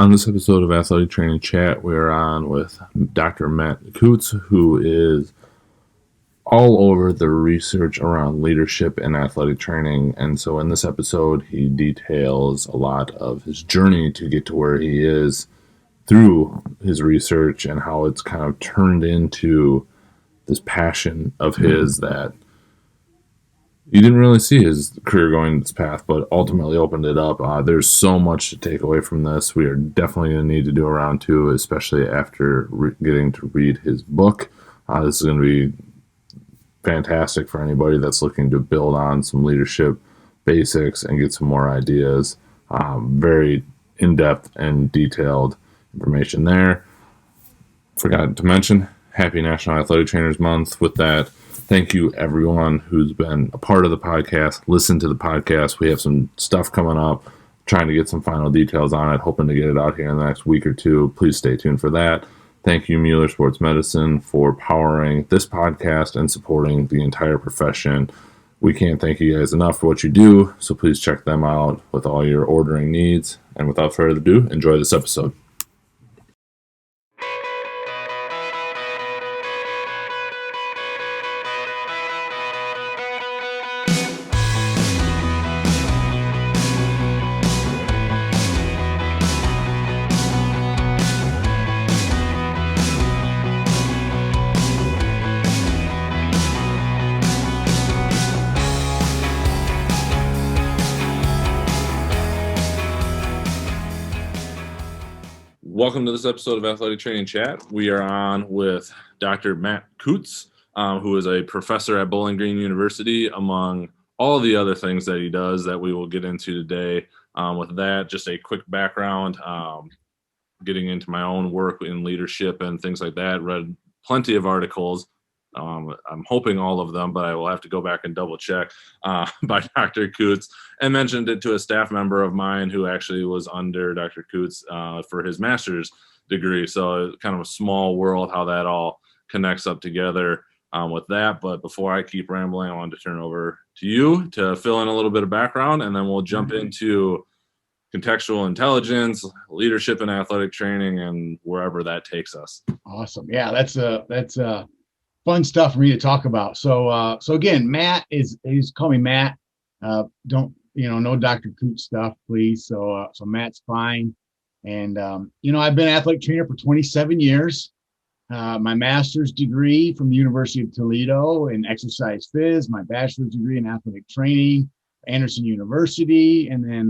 On this episode of Athletic Training Chat, we're on with Dr. Matt Kutz, who is all over the research around leadership and athletic training. And so in this episode, he details a lot of his journey to get to where he is through his research and how it's kind of turned into this passion of his that you didn't really see his career going this path, but ultimately opened it up. There's so much to take away from this. We are definitely going to need to do a round two, especially after getting to read his book. This is going to be fantastic for anybody that's looking to build on some leadership basics and get some more ideas. Very in-depth and detailed information there. Forgot to mention, happy National Athletic Trainers Month. With that, thank you everyone who's been a part of the podcast. Listen to the podcast. We have some stuff coming up, trying to get some final details on it, hoping to get it out here in the next week or two. Please stay tuned for that. Thank you, Mueller Sports Medicine, for powering this podcast and supporting the entire profession. We can't thank you guys enough for what you do, so please check them out with all your ordering needs. And without further ado, enjoy this episode. Welcome to this episode of Athletic Training Chat. We are on with Dr. Matt Kutz, who is a professor at Bowling Green University, among all the other things that he does that we will get into today. With that, just a quick background, getting into my own work in leadership and things like that. Read plenty of articles. I'm hoping all of them, but I will have to go back and double check by Dr. Kutz, and mentioned it to a staff member of mine who actually was under Dr. Kutz for his master's degree. So kind of a small world, how that all connects up together with that. But before I keep rambling, I wanted to turn it over to you to fill in a little bit of background, and then we'll jump into contextual intelligence, leadership and athletic training, and wherever that takes us. Awesome. Yeah, that's fun stuff for me to talk about. So again, Matt he's call me Matt. Don't, no Dr. Kutz stuff, please. So Matt's fine. And, I've been an athletic trainer for 27 years. My master's degree from the University of Toledo in exercise phys, my bachelor's degree in athletic training, Anderson University. And then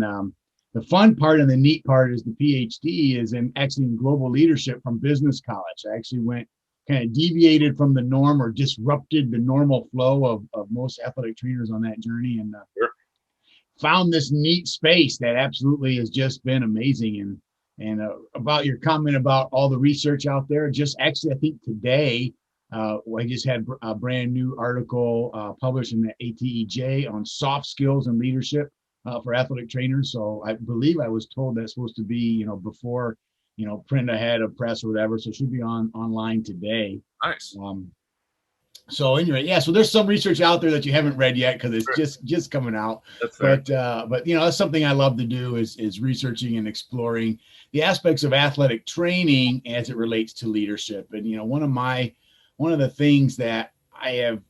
the fun part and the neat part is the PhD is actually in global leadership from business college. I actually kind of deviated from the norm or disrupted the normal flow of most athletic trainers on that journey, and found this neat space that absolutely has just been amazing. And about your comment about all the research out there, just actually, I think today, I just had a brand new article published in the ATEJ on soft skills and leadership for athletic trainers. So I believe I was told that's supposed to be, before print ahead of press or whatever. So it should be online today. Nice. So anyway, yeah, so there's some research out there that you haven't read yet because it's just coming out. That's fair. But that's something I love to do is researching and exploring the aspects of athletic training as it relates to leadership. And one of the things that I have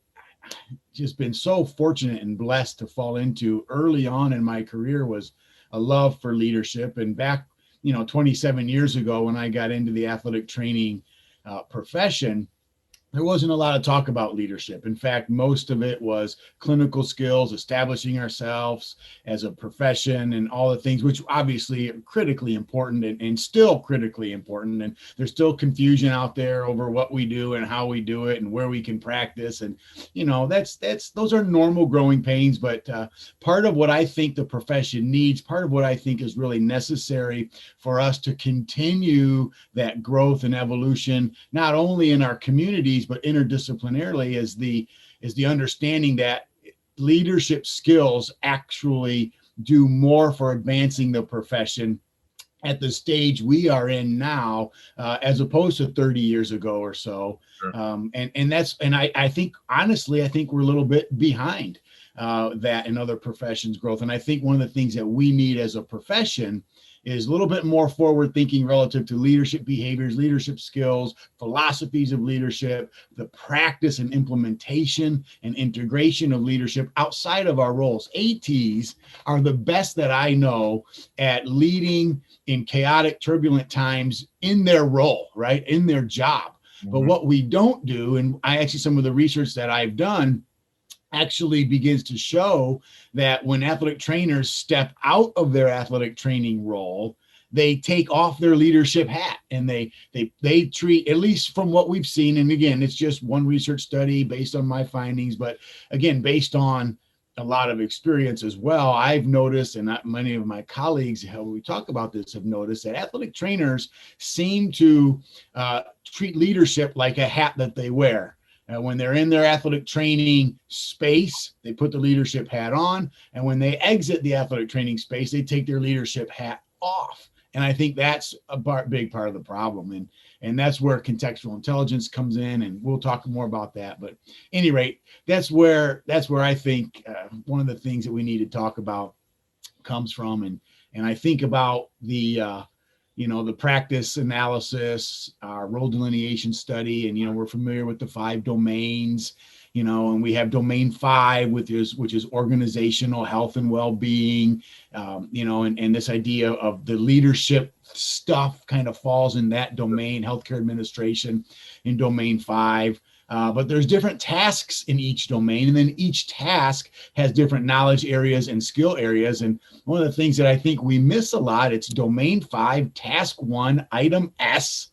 just been so fortunate and blessed to fall into early on in my career was a love for leadership. And back 27 years ago, when I got into the athletic training profession, there wasn't a lot of talk about leadership. In fact, most of it was clinical skills, establishing ourselves as a profession and all the things, which obviously are critically important and still critically important. And there's still confusion out there over what we do and how we do it and where we can practice. And, those are normal growing pains. But part of what I think the profession needs, part of what I think is really necessary for us to continue that growth and evolution, not only in our communities, but interdisciplinarily, is the understanding that leadership skills actually do more for advancing the profession at the stage we are in now, as opposed to 30 years ago or so. Sure. I think, honestly, I think we're a little bit behind that in other professions growth. And I think one of the things that we need as a profession is a little bit more forward thinking relative to leadership behaviors, leadership skills, philosophies of leadership, the practice and implementation and integration of leadership outside of our roles. ATs are the best that I know at leading in chaotic, turbulent times in their role, right? In their job. But what we don't do, and I actually, some of the research that I've done actually begins to show that when athletic trainers step out of their athletic training role, they take off their leadership hat and they treat, at least from what we've seen, and again, it's just one research study based on my findings, but again, based on a lot of experience as well, I've noticed, and many of my colleagues, how we talk about this, have noticed that athletic trainers seem to treat leadership like a hat that they wear. When they're in their athletic training space, they put the leadership hat on. And when they exit the athletic training space, they take their leadership hat off. And I think that's a big part of the problem. And that's where contextual intelligence comes in. And we'll talk more about that. But at any rate, that's where I think one of the things that we need to talk about comes from. And I think about the practice analysis, our role delineation study, and, we're familiar with the 5 domains, and we have domain 5, which is organizational health and well-being, and this idea of the leadership stuff kind of falls in that domain, healthcare administration in domain 5. But there's different tasks in each domain, and then each task has different knowledge areas and skill areas. And one of the things that I think we miss a lot, it's domain 5, task 1, item S,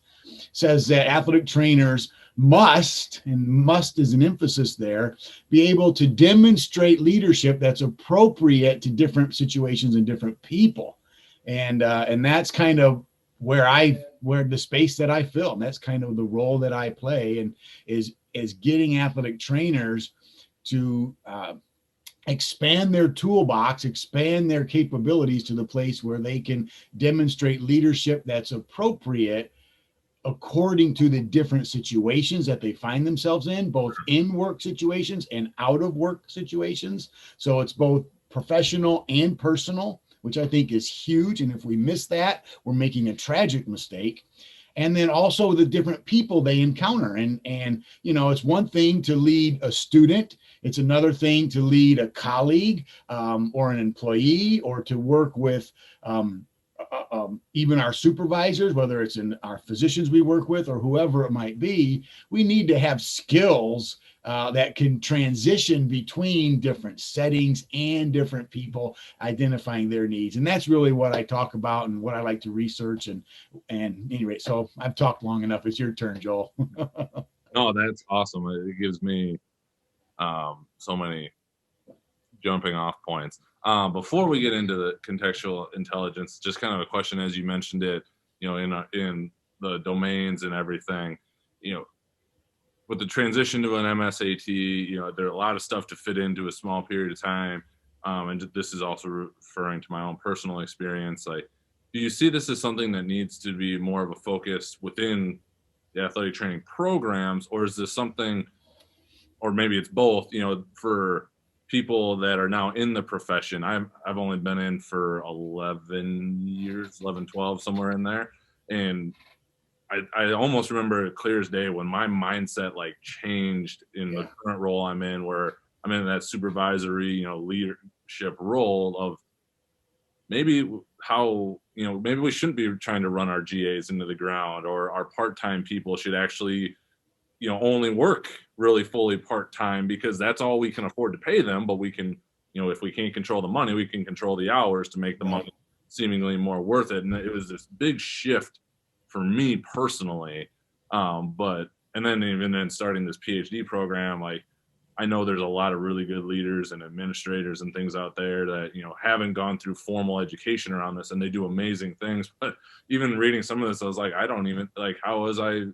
says that athletic trainers must, and must is an emphasis there, be able to demonstrate leadership that's appropriate to different situations and different people. And that's kind of where the space that I fill, and that's kind of the role that I play, and is getting athletic trainers to expand their toolbox, expand their capabilities to the place where they can demonstrate leadership that's appropriate according to the different situations that they find themselves in, both in work situations and out of work situations. So it's both professional and personal, which I think is huge. And if we miss that, we're making a tragic mistake. And then also the different people they encounter. And it's one thing to lead a student. It's another thing to lead a colleague or an employee, or to work with even our supervisors, whether it's in our physicians we work with or whoever it might be. We need to have skills that can transition between different settings and different people, identifying their needs. And that's really what I talk about and what I like to research. And anyway, so I've talked long enough. It's your turn, Joel. No, that's awesome. It gives me so many jumping off points. Before we get into the contextual intelligence, just kind of a question, as you mentioned it, in the domains and everything, with the transition to an MSAT, there's a lot of stuff to fit into a small period of time. And this is also referring to my own personal experience. Like, do you see this as something that needs to be more of a focus within the athletic training programs, or is this something, or maybe it's both, for people that are now in the profession? I've only been in for 11 years, 11, 12, somewhere in there. And I almost remember it clear as day when my mindset changed in the current role I'm in, where I'm in that supervisory, leadership role of maybe maybe we shouldn't be trying to run our GAs into the ground, or our part-time people should actually, only work really fully part-time, because that's all we can afford to pay them. But we can, if we can't control the money, we can control the hours to make the money seemingly more worth it. And it was this big shift for me personally. And then even then starting this PhD program, I know there's a lot of really good leaders and administrators and things out there that, haven't gone through formal education around this, and they do amazing things. But even reading some of this, I was like, I don't even, how was I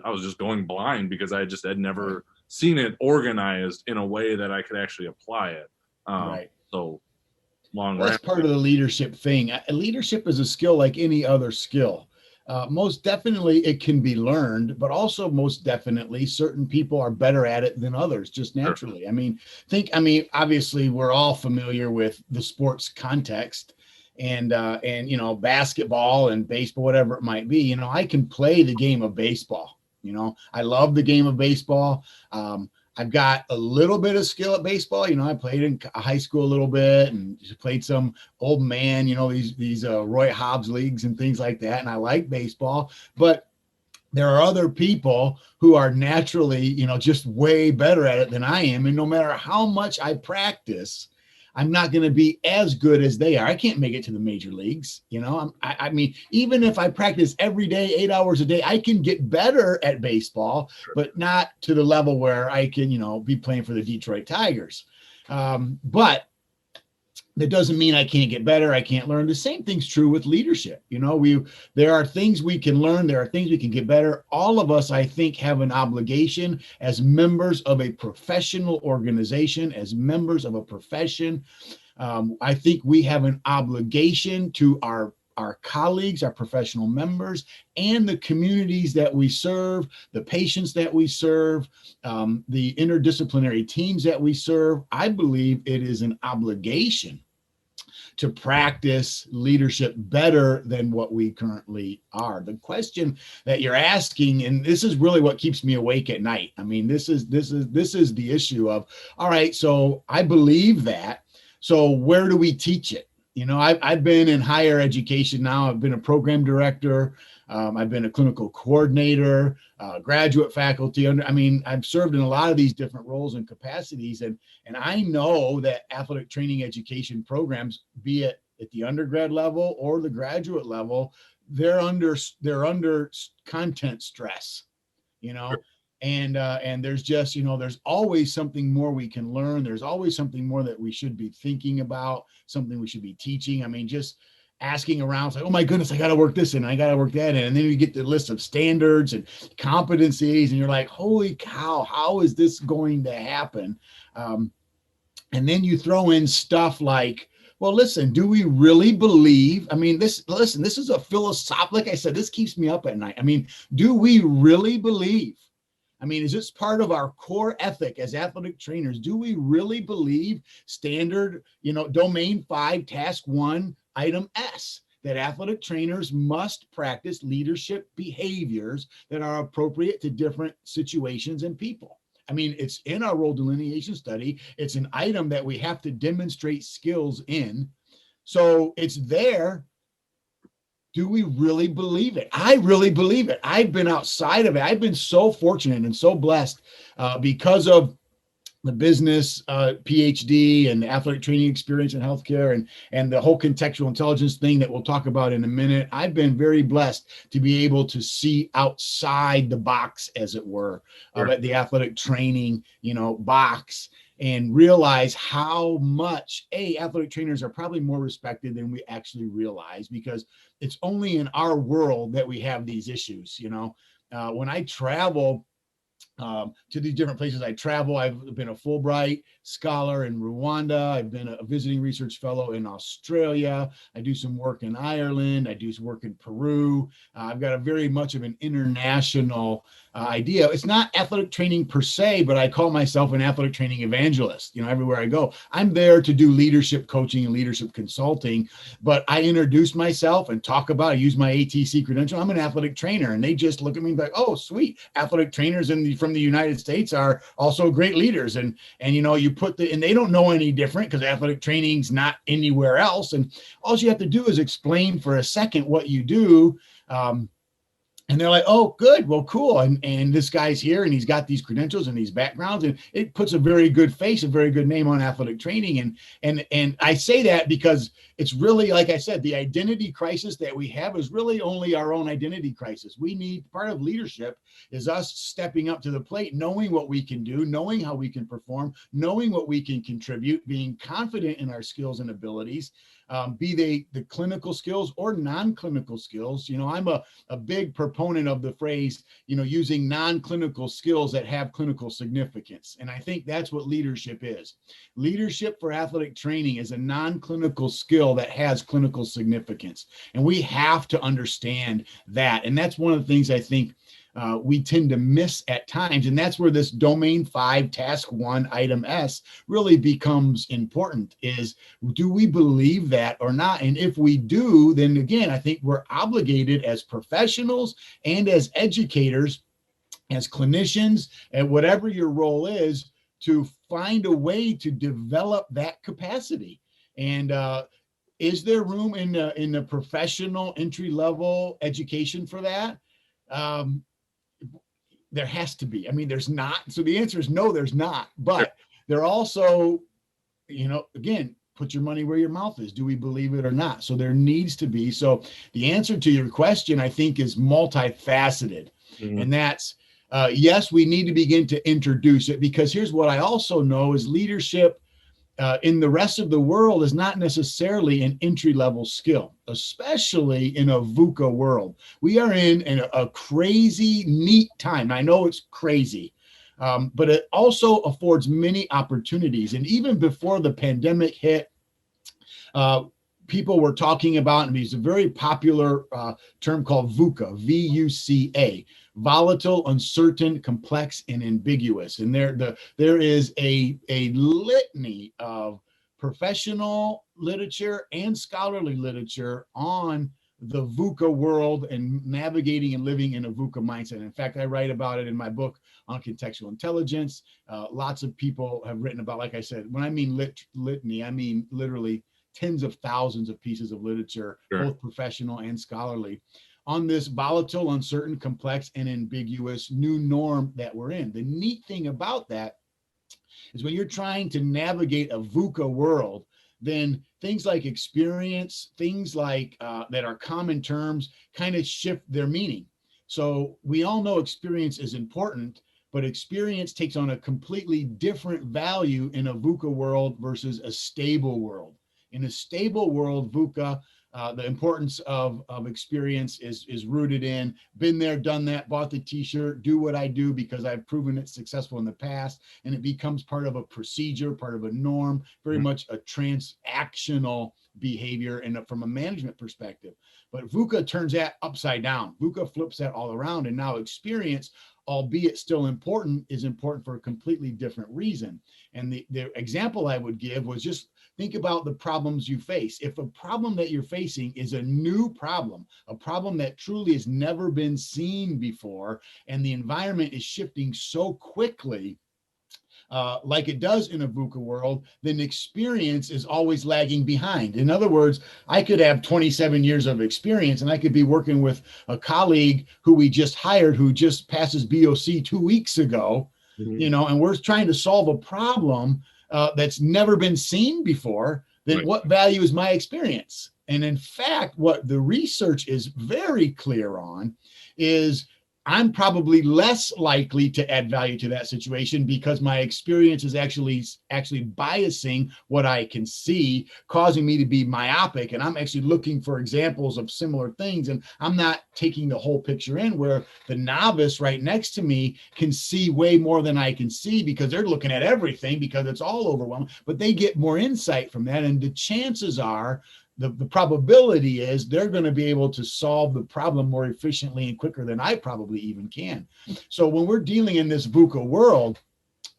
was just going blind, because I had never seen it organized in a way that I could actually apply it. Right. So that's part of the leadership thing. Leadership is a skill like any other skill. Most definitely it can be learned, but also most definitely certain people are better at it than others, just naturally. Sure. Obviously we're all familiar with the sports context. and basketball and baseball, whatever it might be. I can play the game of baseball. I love the game of baseball. I've got a little bit of skill at baseball. I played in high school a little bit and played some old man, these Roy Hobbs leagues and things like that. And I like baseball, but there are other people who are naturally, just way better at it than I am. And no matter how much I practice, I'm not going to be as good as they are. I can't make it to the major leagues. I mean, even if I practice every day, 8 hours a day, I can get better at baseball, but not to the level where I can, be playing for the Detroit Tigers. But that doesn't mean I can't get better. I can't learn. The same thing's true with leadership. There are things we can learn. There are things we can get better. All of us, I think, have an obligation as members of a professional organization, as members of a profession. I think we have an obligation to our colleagues, our professional members, and the communities that we serve, the patients that we serve, the interdisciplinary teams that we serve. I believe it is an obligation to practice leadership better than what we currently are. The question that you're asking, and this is really what keeps me awake at night. I mean, this is the issue of, all right, so I believe that. So where do we teach it? I've been in higher education now. I've been a program director. I've been a clinical coordinator, graduate faculty. I've served in a lot of these different roles and capacities. And I know that athletic training education programs, be it at the undergrad level or the graduate level, they're under content stress, and there's just, there's always something more we can learn. There's always something more that we should be thinking about, something we should be teaching. Just asking around, it's like, oh my goodness, I got to work this in, I got to work that in. And then you get the list of standards and competencies, and you're like, holy cow, how is this going to happen? And then you throw in stuff like, well, listen, do we really believe? This is a philosophical, like I said, this keeps me up at night. Do we really believe? Is this part of our core ethic as athletic trainers? Do we really believe standard, domain 5, task 1, item S, that athletic trainers must practice leadership behaviors that are appropriate to different situations and people? It's in our role delineation study. It's an item that we have to demonstrate skills in. So it's there. Do we really believe it? I really believe it. I've been outside of it. I've been so fortunate and so blessed because of the business PhD and the athletic training experience in healthcare and the whole contextual intelligence thing that we'll talk about in a minute. I've been very blessed to be able to see outside the box, as it were, of the athletic training, box, and realize how much athletic trainers are probably more respected than we actually realize, because it's only in our world that we have these issues. When I travel to these different places I travel, I've been a Fulbright scholar in Rwanda. I've been a visiting research fellow in Australia. I do some work in Ireland. I do some work in Peru. I've got a very much of an international idea. It's not athletic training per se, but I call myself an athletic training evangelist. Everywhere I go, I'm there to do leadership coaching and leadership consulting, but I introduce myself and talk about, I use my ATC credential. I'm an athletic trainer, and they just look at me like, oh, sweet. Athletic trainers from the United States are also great leaders. And you put and they don't know any different because athletic training's not anywhere else. And all you have to do is explain for a second what you do. And they're like, oh, good. Well, cool. And this guy's here and he's got these credentials and these backgrounds, and it puts a very good face, a very good name on athletic training. And I say that because it's really, like I said, the identity crisis that we have is really only our own identity crisis. We need, part of leadership is us stepping up to the plate, knowing what we can do, knowing how we can perform, knowing what we can contribute, being confident in our skills and abilities. Be they the clinical skills or non-clinical skills. I'm a big proponent of the phrase, using non-clinical skills that have clinical significance. And I think that's what leadership is. Leadership for athletic training is a non-clinical skill that has clinical significance. And we have to understand that. And that's one of the things I think we tend to miss at times. And that's where this domain 5, task 1, item S really becomes important, is do we believe that or not? And if we do, then again, I think we're obligated as professionals and as educators, as clinicians, and whatever your role is, to find a way to develop that capacity. And is there room in the professional entry level education for that? Um, there has to be. I mean, there's not. So the answer is no, there's not. But there also, again, put your money where your mouth is. Do we believe it or not? So there needs to be. So the answer to your question, I think, is multifaceted. Mm-hmm. And that's, yes, we need to begin to introduce it, because here's what I also know is leadership in the rest of the world is not necessarily an entry-level skill, especially in a VUCA world. We are in a crazy, neat time. I know it's crazy, but it also affords many opportunities. And even before the pandemic hit, people were talking about, and it's a very popular term called VUCA, V-U-C-A, volatile, uncertain, complex, and ambiguous. And there is a litany of professional literature and scholarly literature on the VUCA world and navigating and living in a VUCA mindset. In fact, I write about it in my book on contextual intelligence. Lots of people have written about, like I said, when I mean litany, I mean literally tens of thousands of pieces of literature, both professional and scholarly, on this volatile, uncertain, complex, and ambiguous new norm that we're in. The neat thing about that is when you're trying to navigate a VUCA world, then things like experience, things like that are common terms, kind of shift their meaning. So we all know experience is important, but experience takes on a completely different value in a VUCA world versus a stable world. In a stable world, VUCA, the importance of experience is rooted in been there, done that, bought the t-shirt, do what I do because I've proven it successful in the past, and it becomes part of a procedure, part of a norm, very much a transactional behavior and from a management perspective. But VUCA turns that upside down. VUCA flips that all around, and now experience, albeit still important, is important for a completely different reason. And the example I would give was just think about the problems you face. If a problem that you're facing is a new problem, a problem that truly has never been seen before, and the environment is shifting so quickly, like it does in a VUCA world, then experience is always lagging behind. In other words, I could have 27 years of experience and I could be working with a colleague who we just hired who just passes BOC 2 weeks ago, and we're trying to solve a problem that's never been seen before. Then what value is my experience? And in fact, what the research is very clear on is I'm probably less likely to add value to that situation because my experience is actually biasing what I can see, causing me to be myopic. And I'm actually looking for examples of similar things. And I'm not taking the whole picture in, where the novice right next to me can see way more than I can see because they're looking at everything because it's all overwhelming, but they get more insight from that. And the chances are, the probability is they're going to be able to solve the problem more efficiently and quicker than I probably even can. So when we're dealing in this VUCA world,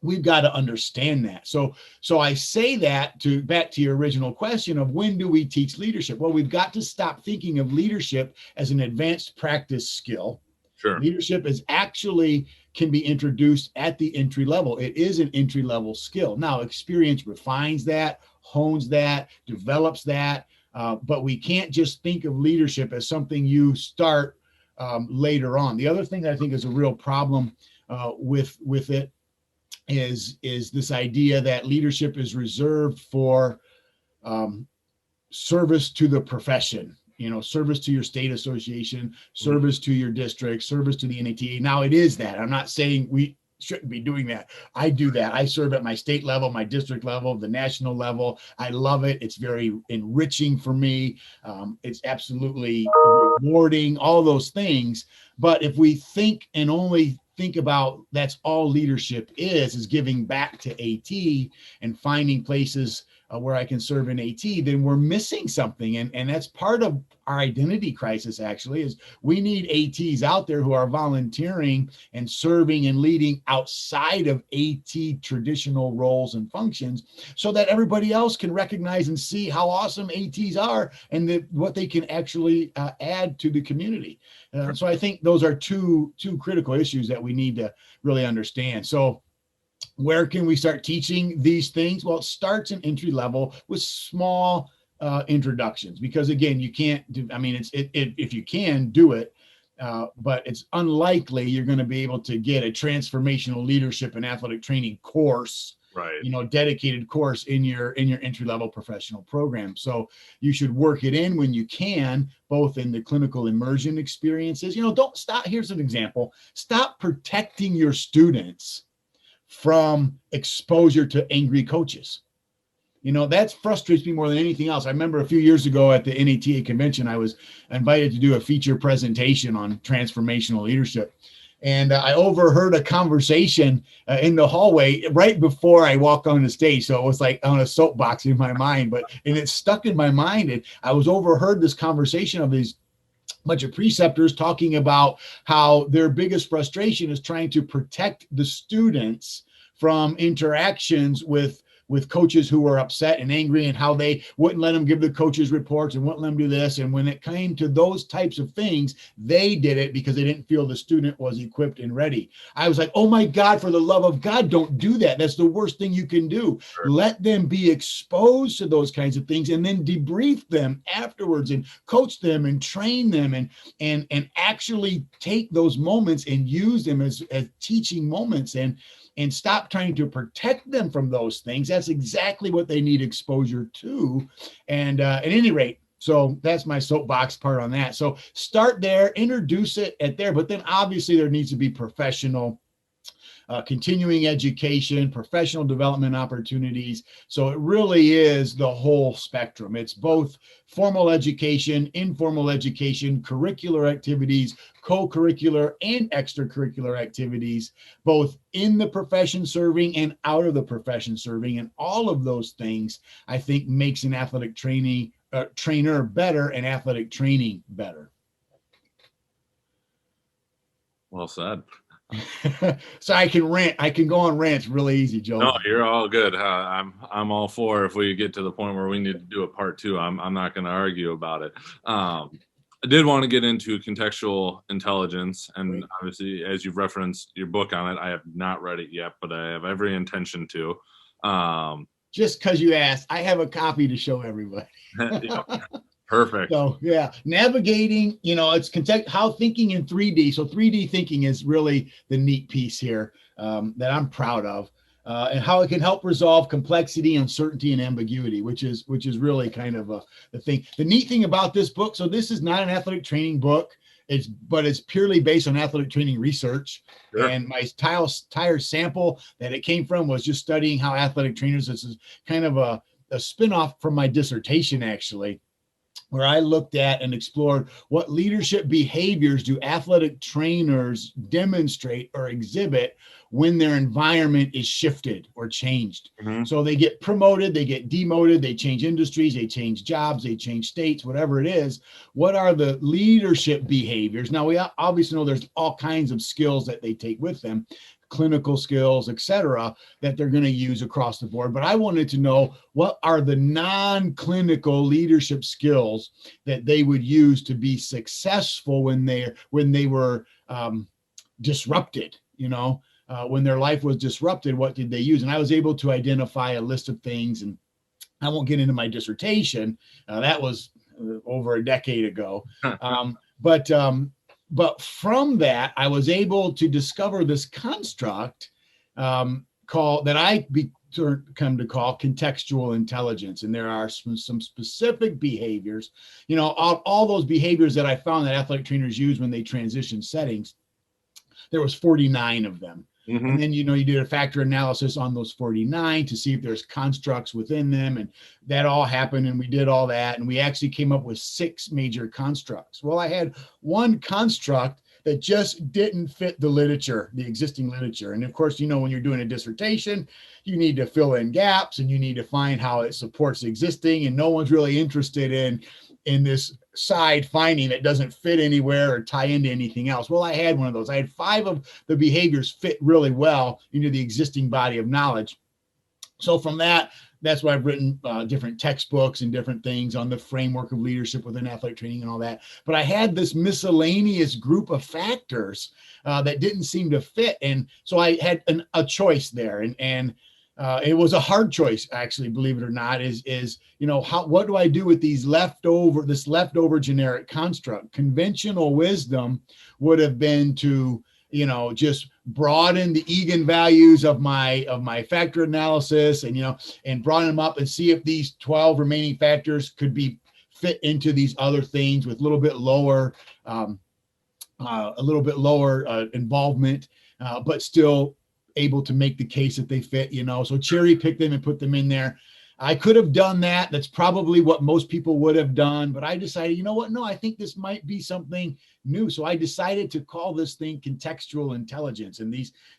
we've got to understand that. So I say that back to your original question of when do we teach leadership? Well, we've got to stop thinking of leadership as an advanced practice skill. Sure. Leadership is actually can be introduced at the entry level. It is an entry level skill. Now, experience refines that, hones that, develops that. But we can't just think of leadership as something you start later on. The other thing that I think is a real problem with it is this idea that leadership is reserved for service to the profession. Service to your state association, service to your district, service to the NATA. Now, it is that. I'm not saying we shouldn't be doing that. I do that. I serve at my state level, my district level, the national level. I love it. It's very enriching for me. It's absolutely rewarding, all those things. But if we think and only think about that's all leadership is giving back to AT and finding places where I can serve in AT, then we're missing something. And that's part of our identity crisis, actually, is we need ATs out there who are volunteering and serving and leading outside of AT traditional roles and functions, so that everybody else can recognize and see how awesome ATs are and what they can actually add to the community. So I think those are two critical issues that we need to really understand. So where can we start teaching these things? Well, it starts in entry level with small introductions, because again, you can't do, I mean, if you can do it, but it's unlikely you're going to be able to get a transformational leadership and athletic training course, Right. Dedicated course in your entry level professional program. So you should work it in when you can, both in the clinical immersion experiences. Don't stop. Here's an example. Stop protecting your students from exposure to angry coaches. That frustrates me more than anything else. I remember a few years ago at the NATA convention, I was invited to do a feature presentation on transformational leadership. And I overheard a conversation in the hallway right before I walked on the stage. So it was like on a soapbox in my mind, and it stuck in my mind. And I was overheard this conversation of these bunch of preceptors talking about how their biggest frustration is trying to protect the students from interactions with coaches who were upset and angry, and how they wouldn't let them give the coaches reports and wouldn't let them do this. And when it came to those types of things, they did it because they didn't feel the student was equipped and ready. I was like, oh my God, for the love of God, don't do that. That's the worst thing you can do. Sure. Let them be exposed to those kinds of things, and then debrief them afterwards and coach them and train them and actually take those moments and use them as teaching moments, and stop trying to protect them from those things. That's exactly what they need exposure to. And at any rate, so that's my soapbox part on that. So start there, introduce it at there, but then obviously there needs to be professional continuing education, professional development opportunities. So it really is the whole spectrum. It's both formal education, informal education, curricular activities, co-curricular and extracurricular activities, both in the profession serving and out of the profession serving. And all of those things, I think, makes an athletic trainer better and athletic training better. Well said. So I can rant. I can go on rants really easy, Joe. No, you're all good. I'm all for, if we get to the point where we need to do a part two, I'm not going to argue about it. I did want to get into contextual intelligence, and obviously, as you've referenced your book on it, I have not read it yet, but I have every intention to. Just because you asked, I have a copy to show everybody. Yeah. Perfect. So yeah, navigating, it's how thinking in 3D. So 3D thinking is really the neat piece here that I'm proud of, and how it can help resolve complexity, uncertainty, and ambiguity, which is really kind of the thing. The neat thing about this book, so this is not an athletic training book. But it's purely based on athletic training research. Sure. And my tire sample that it came from was just studying how athletic trainers. This is kind of a spinoff from my dissertation, actually, where I looked at and explored what leadership behaviors do athletic trainers demonstrate or exhibit when their environment is shifted or changed. Mm-hmm. So they get promoted, they get demoted, they change industries, they change jobs, they change states, whatever it is. What are the leadership behaviors? Now, we obviously know there's all kinds of skills that they take with them, clinical skills, et cetera, that they're going to use across the board. But I wanted to know, what are the non-clinical leadership skills that they would use to be successful when they were disrupted, when their life was disrupted, what did they use? And I was able to identify a list of things, and I won't get into my dissertation. That was over a decade ago. But from that, I was able to discover this construct that I come to call contextual intelligence. And there are some specific behaviors, all those behaviors that I found that athletic trainers use when they transition settings. There was 49 of them. Mm-hmm. And then, you did a factor analysis on those 49 to see if there's constructs within them. And that all happened. And we did all that. And we actually came up with 6 major constructs. Well, I had one construct that just didn't fit the literature, the existing literature. And of course, when you're doing a dissertation, you need to fill in gaps and you need to find how it supports existing. And no one's really interested in this side finding that doesn't fit anywhere or tie into anything else. Well, I had one of those. I had 5 of the behaviors fit really well into the existing body of knowledge. So from that's why I've written different textbooks and different things on the framework of leadership within athletic training and all that. But I had this miscellaneous group of factors that didn't seem to fit. And so I had a choice there. And it was a hard choice, actually, believe it or not, what do I do with this leftover generic construct? Conventional wisdom would have been to just broaden the eigenvalues of my factor analysis and broaden them up and see if these 12 remaining factors could be fit into these other things with a little bit lower involvement, but still able to make the case that they fit, so cherry pick them and put them in there. I could have done that. That's probably what most people would have done. But I decided, you know what? No, I think this might be something new. So I decided to call this thing contextual intelligence and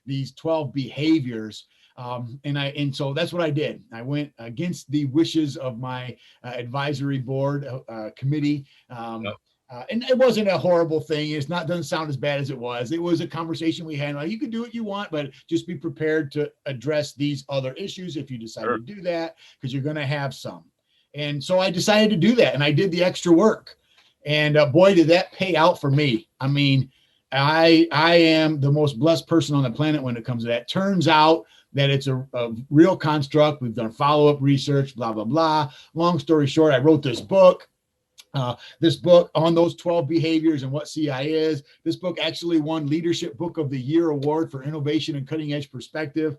these 12 behaviors. And so that's what I did. I went against the wishes of my advisory board committee. Yep. And it wasn't a horrible thing. Doesn't sound as bad as it was. It was a conversation we had. Like, you can do what you want, but just be prepared to address these other issues if you decide to do that, because you're going to have some. And so I decided to do that, and I did the extra work. And boy, did that pay out for me. I mean, I am the most blessed person on the planet when it comes to that. Turns out that it's a real construct. We've done follow-up research, blah, blah, blah. Long story short, I wrote this book on those 12 behaviors and what CI is. This book actually won Leadership Book of the Year Award for Innovation and Cutting Edge Perspective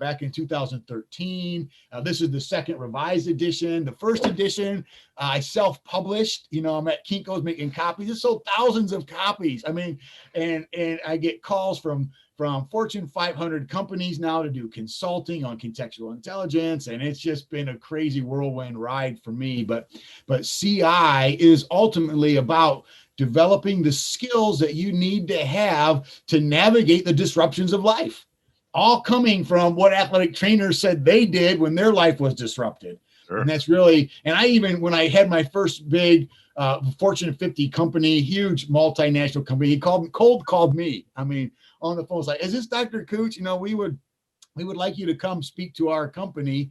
back in 2013. This is the second revised edition. The first edition, I self-published. I'm at Kinko's making copies. It sold thousands of copies. I mean, and I get calls from Fortune 500 companies now to do consulting on contextual intelligence. And it's just been a crazy whirlwind ride for me. But CI is ultimately about developing the skills that you need to have to navigate the disruptions of life, all coming from what athletic trainers said they did when their life was disrupted. Sure. And that's really, and I even, when I had my first big Fortune 50 company, huge multinational company, he cold called me. I mean, on the phone, was like, "Is this Dr. Kutz? We would like you to come speak to our company,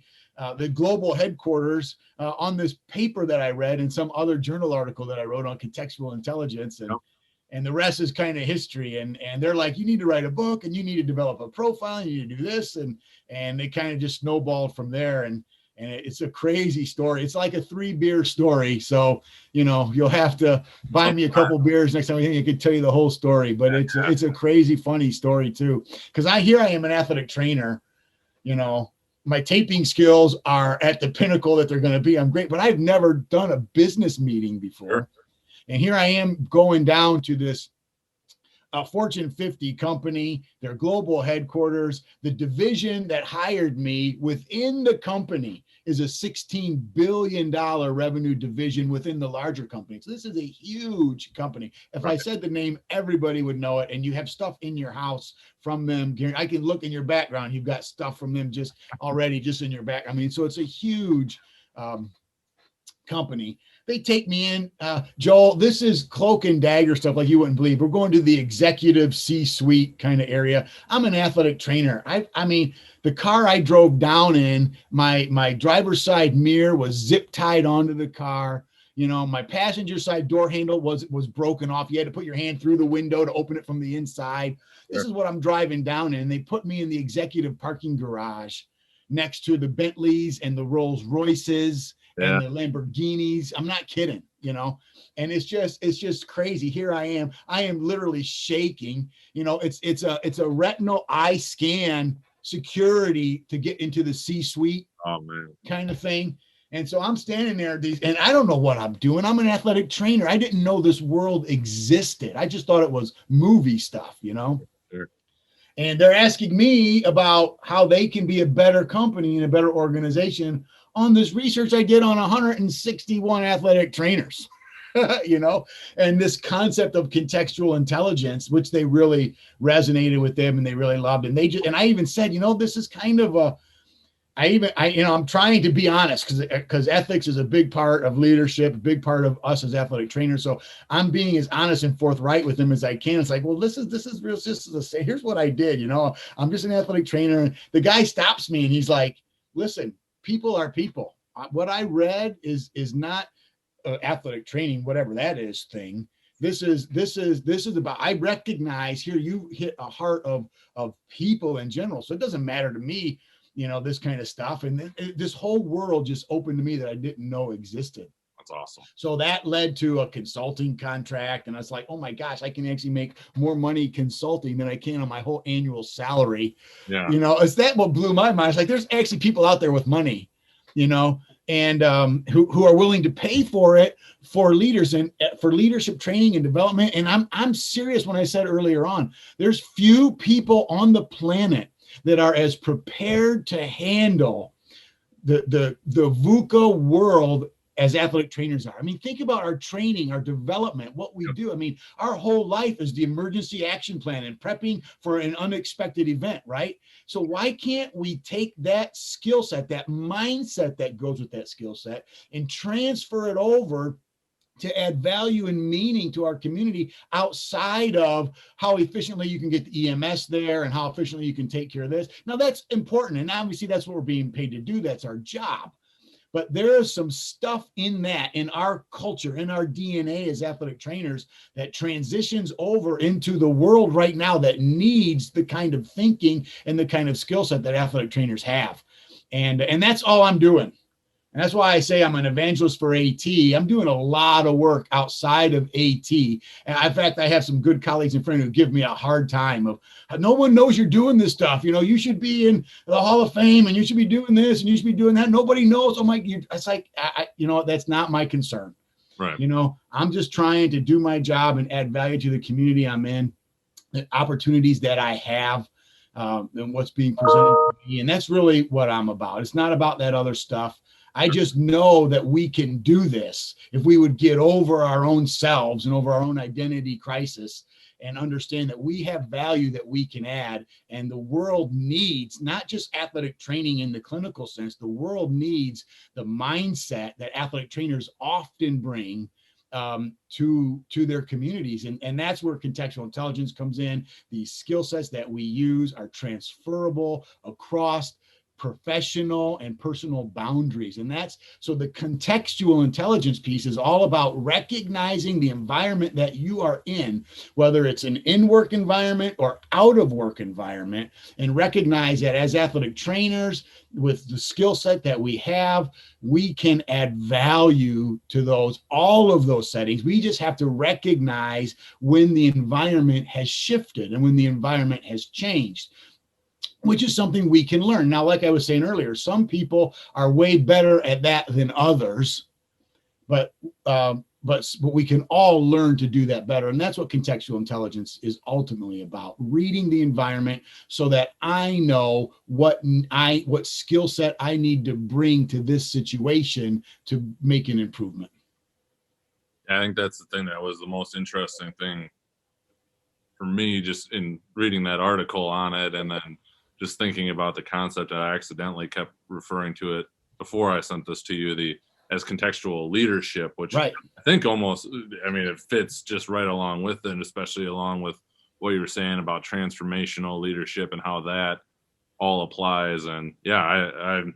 the global headquarters, on this paper that I read and some other journal article that I wrote on contextual intelligence." And the rest is kind of history. And they're like, "You need to write a book, and you need to develop a profile, and you need to do this." And they kind of just snowballed from there. And it's a crazy story. It's like a 3-beer story. So, you'll have to buy me a couple beers next time. I can tell you the whole story, but it's a crazy, funny story too. Because I am an athletic trainer, my taping skills are at the pinnacle that they're going to be. I'm great, but I've never done a business meeting before. Sure. And here I am going down to this Fortune 50 company, their global headquarters. The division that hired me within the company is a $16 billion revenue division within the larger company. So this is a huge company. If I said the name, everybody would know it. And you have stuff in your house from them. I can look in your background. You've got stuff from them just in your back. I mean, so it's a huge company. They take me in, Joel, this is cloak and dagger stuff like you wouldn't believe. We're going to the executive C-suite kind of area. I'm an athletic trainer. I mean, the car I drove down in, my driver's side mirror was zip tied onto the car. My passenger side door handle was broken off. You had to put your hand through the window to open it from the inside. This is what I'm driving down in. They put me in the executive parking garage next to the Bentleys and the Rolls Royces and the Lamborghinis. I'm not kidding, and it's just crazy. Here I am literally shaking. It's a retinal eye scan security to get into the C-suite kind of thing. And so I'm standing there, and I don't know what I'm doing. I'm an athletic trainer. I didn't know this world existed. I just thought it was movie stuff, Sure. And they're asking me about how they can be a better company and a better organization on this research I did on 161 athletic trainers. you know, and this concept of contextual intelligence, which they really resonated with them and they really loved. And and I even said, this is kind of I'm trying to be honest because ethics is a big part of leadership, a big part of us as athletic trainers. So I'm being as honest and forthright with them as I can. It's like, well, this is real. Here's what I did. I'm just an athletic trainer. And the guy stops me and he's like, listen, people are people. What I read is not athletic training, whatever that is thing. This is about, I recognize here you hit a heart of people in general. So it doesn't matter to me, this kind of stuff. And this whole world just opened to me that I didn't know existed. That's awesome. So that led to a consulting contract. And I was like, oh my gosh, I can actually make more money consulting than I can on my whole annual salary. Yeah. It's that what blew my mind. It's like, there's actually people out there with money, and who are willing to pay for it for leaders and for leadership training and development. And I'm serious when I said earlier on, there's few people on the planet that are as prepared to handle the VUCA world as athletic trainers are. I mean, think about our training, our development, what we do. I mean, our whole life is the emergency action plan and prepping for an unexpected event, right? So why can't we take that skill set, that mindset that goes with that skill set, and transfer it over to add value and meaning to our community outside of how efficiently you can get the EMS there and how efficiently you can take care of this. Now that's important. And obviously that's what we're being paid to do. That's our job. But there is some stuff in that, in our culture, in our DNA as athletic trainers that transitions over into the world right now that needs the kind of thinking and the kind of skill set that athletic trainers have. And that's all I'm doing. And that's why I say I'm an evangelist for AT. I'm doing a lot of work outside of AT. And in fact, I have some good colleagues and friends who give me a hard time of, no one knows you're doing this stuff. You should be in the Hall of Fame and you should be doing this and you should be doing that. Nobody knows. Oh my, it's like, that's not my concern. Right. I'm just trying to do my job and add value to the community I'm in, the opportunities that I have, and what's being presented to me. And that's really what I'm about. It's not about that other stuff. I just know that we can do this if we would get over our own selves and over our own identity crisis and understand that we have value that we can add. And the world needs not just athletic training in the clinical sense, the world needs the mindset that athletic trainers often bring to their communities. And that's where contextual intelligence comes in. These skill sets that we use are transferable across professional and personal boundaries. And that's so the contextual intelligence piece is all about recognizing the environment that you are in, whether it's an in-work environment or out of work environment, and recognize that as athletic trainers with the skill set that we have, we can add value to all of those settings. We just have to recognize when the environment has shifted and when the environment has changed, which is something we can learn. Now, like I was saying earlier, some people are way better at that than others, but we can all learn to do that better. And that's what contextual intelligence is ultimately about, reading the environment so that I know what skill set I need to bring to this situation to make an improvement. I think that's the thing that was the most interesting thing for me, just in reading that article on it, and then just thinking about the concept. I accidentally kept referring to it before I sent this to you, as contextual leadership, which right. I think it fits just right along with it, and especially along with what you were saying about transformational leadership and how that all applies. And yeah, I'm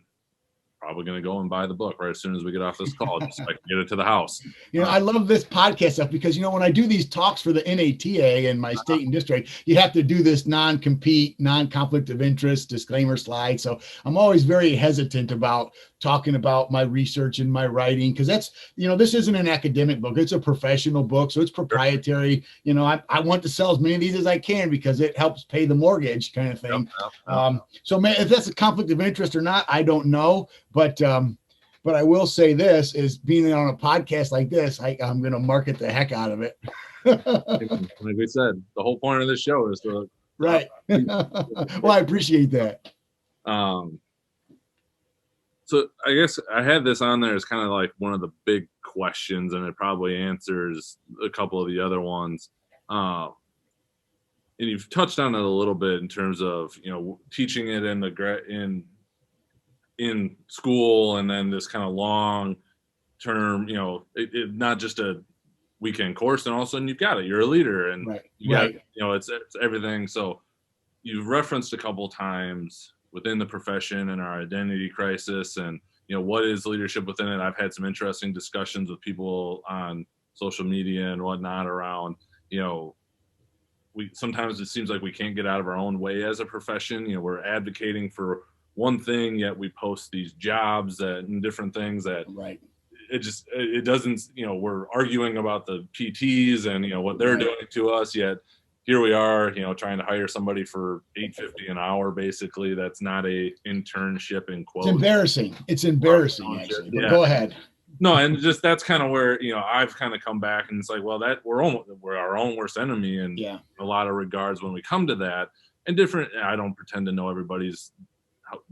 probably going to go and buy the book right as soon as we get off this call, just so I can get it to the house. I love this podcast stuff because, when I do these talks for the NATA in my state and district, you have to do this non-compete, non-conflict of interest disclaimer slide. So I'm always very hesitant about talking about my research and my writing, because that's, this isn't an academic book. It's a professional book. So it's proprietary. I want to sell as many of these as I can because it helps pay the mortgage kind of thing. Yep. So if that's a conflict of interest or not, I don't know. But I will say this, is being on a podcast like this, I'm going to market the heck out of it. Like we said, the whole point of this show is to right. Well, I appreciate that. So I guess I had this on there as kind of like one of the big questions, and it probably answers a couple of the other ones. And you've touched on it a little bit in terms of, you know, teaching it in the in school, and then this kind of long term, you know, not just a weekend course, and all of a sudden you've got it, you're a leader, and Right. you got, Right. you know, it's everything. So you've referenced a couple times within the profession and our identity crisis, and, you know, what is leadership within it. I've had some interesting discussions with people on social media and whatnot around, you know, we sometimes it seems like we can't get out of our own way as a profession. You know, we're advocating for one thing, yet we post these jobs and different things that Right. it doesn't, you know, we're arguing about the PTs and, you know, what they're Right. doing to us, yet here we are, you know, trying to hire somebody for $8.50 an hour, basically. That's not a internship in It's quotes. embarrassing. It's embarrassing, actually. But Yeah. go ahead. No, and just that's kind of where, you know, I've kind of come back, and it's like, well, that we're our own worst enemy in Yeah. a lot of regards when we come to that. And different, I don't pretend to know everybody's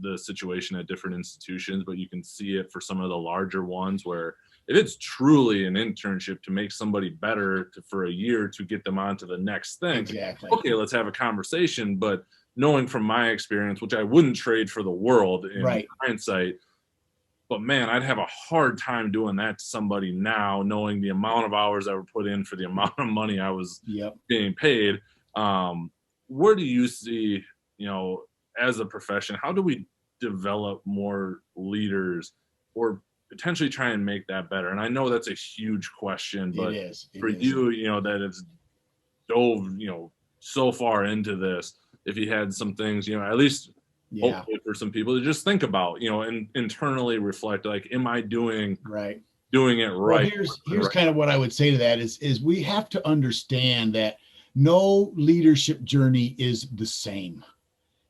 the situation at different institutions, but you can see it for some of the larger ones where if it's truly an internship to make somebody better for a year to get them on to the next thing, Exactly. okay, let's have a conversation. But knowing from my experience, which I wouldn't trade for the world in Right. hindsight, but man, I'd have a hard time doing that to somebody now, knowing the amount of hours I were put in for the amount of money I was Yep. being paid. Where do you see, you know, as a profession, how do we develop more leaders or potentially try and make that better? And I know that's a huge question, but It is. It for is. you, you know, that it's dove, you know, so far into this, if you had some things, you know, at least Yeah. hopefully for some people to just think about, you know, and internally reflect, like, am I doing Right. it right? Well, here's kind of what I would say to that is we have to understand that no leadership journey is the same.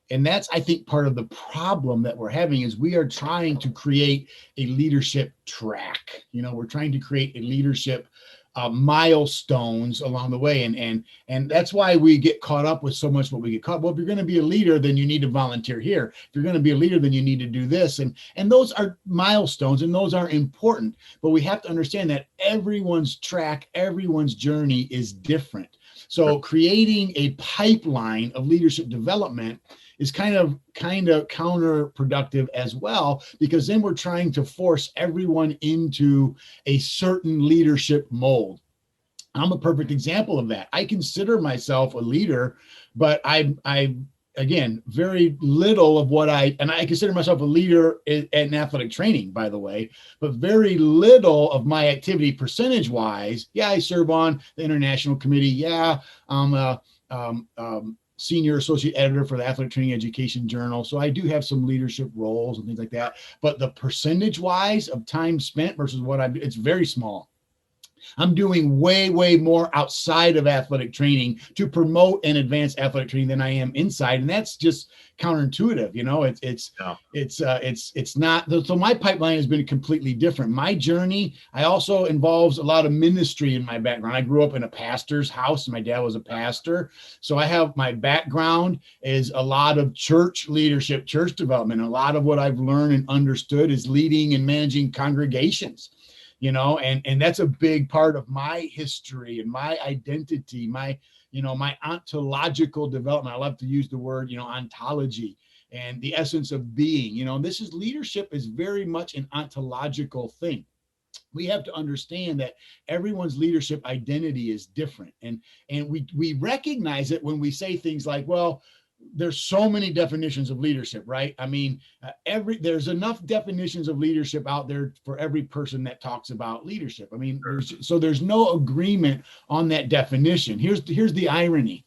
And that's, I think, part of the problem that we're having is we are trying to create a leadership track. You know, we're trying to create a leadership milestones along the way. And that's why we get caught up with so much what we get caught. Well, if you're going to be a leader, then you need to volunteer here. If you're going to be a leader, then you need to do this. And those are milestones, and those are important. But we have to understand that everyone's track, everyone's journey is different. So creating a pipeline of leadership development is kind of counterproductive as well, because then we're trying to force everyone into a certain leadership mold. I'm a perfect example of that. I consider myself a leader, but I again, very little of what I consider myself a leader in athletic training, by the way, but very little of my activity percentage wise. Yeah, I serve on the international committee. Yeah, I'm a senior associate editor for the Athletic Training Education Journal. So I do have some leadership roles and things like that. But the percentage wise of time spent versus what it's very small. I'm doing way, way more outside of athletic training to promote and advance athletic training than I am inside. And that's just counterintuitive. You know, it's not. So my pipeline has been completely different. My journey, I also involves a lot of ministry in my background. I grew up in a pastor's house. My dad was a pastor. So I have my background is a lot of church leadership, church development. A lot of what I've learned and understood is leading and managing congregations. You know, and that's a big part of my history and my identity, my ontological development. I love to use the word, ontology and the essence of being. This is leadership is very much an ontological thing. We have to understand that everyone's leadership identity is different. And we recognize it when we say things like, well, there's so many definitions of leadership, right? I mean, there's enough definitions of leadership out there for every person that talks about leadership. I mean, there's no agreement on that definition. Here's the irony.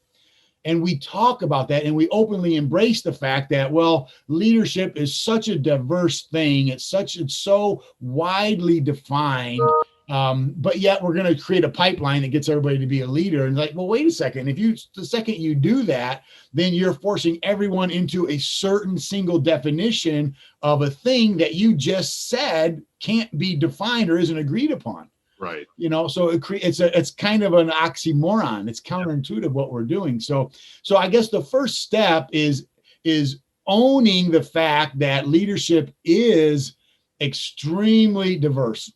And we talk about that and we openly embrace the fact that, well, leadership is such a diverse thing. It's so widely defined. But yet we're going to create a pipeline that gets everybody to be a leader. And like, well, wait a second. The second you do that, then you're forcing everyone into a certain single definition of a thing that you just said can't be defined or isn't agreed upon. Right. So it's kind of an oxymoron. It's counterintuitive what we're doing. So I guess the first step is owning the fact that leadership is extremely diverse.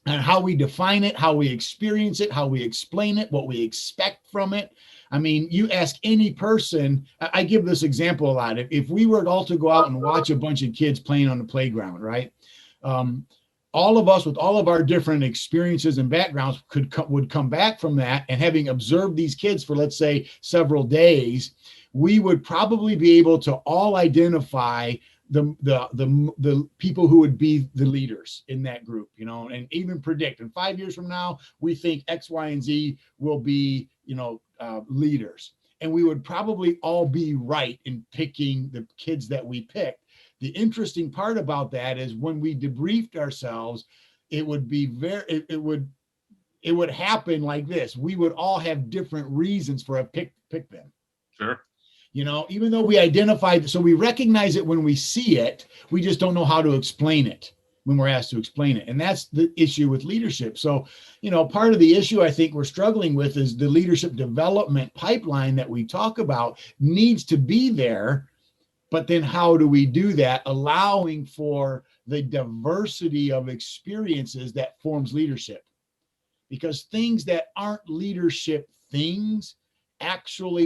and how we define it, how we experience it, how we explain it, what we expect from it. I mean, you ask any person, I give this example a lot. If we were all to go out and watch a bunch of kids playing on the playground, right? Um, all of us with all of our different experiences and backgrounds would come back from that, and having observed these kids for, let's say, several days, we would probably be able to all identify the people who would be the leaders in that group, and even predict in 5 years from now, we think X, Y, and Z will be, leaders. And we would probably all be right in picking the kids that we picked. The interesting part about that is when we debriefed ourselves, it would be it would happen like this. We would all have different reasons for a pick them. Sure. Even though we identified, so we recognize it when we see it, we just don't know how to explain it when we're asked to explain it. And that's the issue with leadership. So, part of the issue I think we're struggling with is the leadership development pipeline that we talk about needs to be there. But then how do we do that, allowing for the diversity of experiences that forms leadership? Because things that aren't leadership things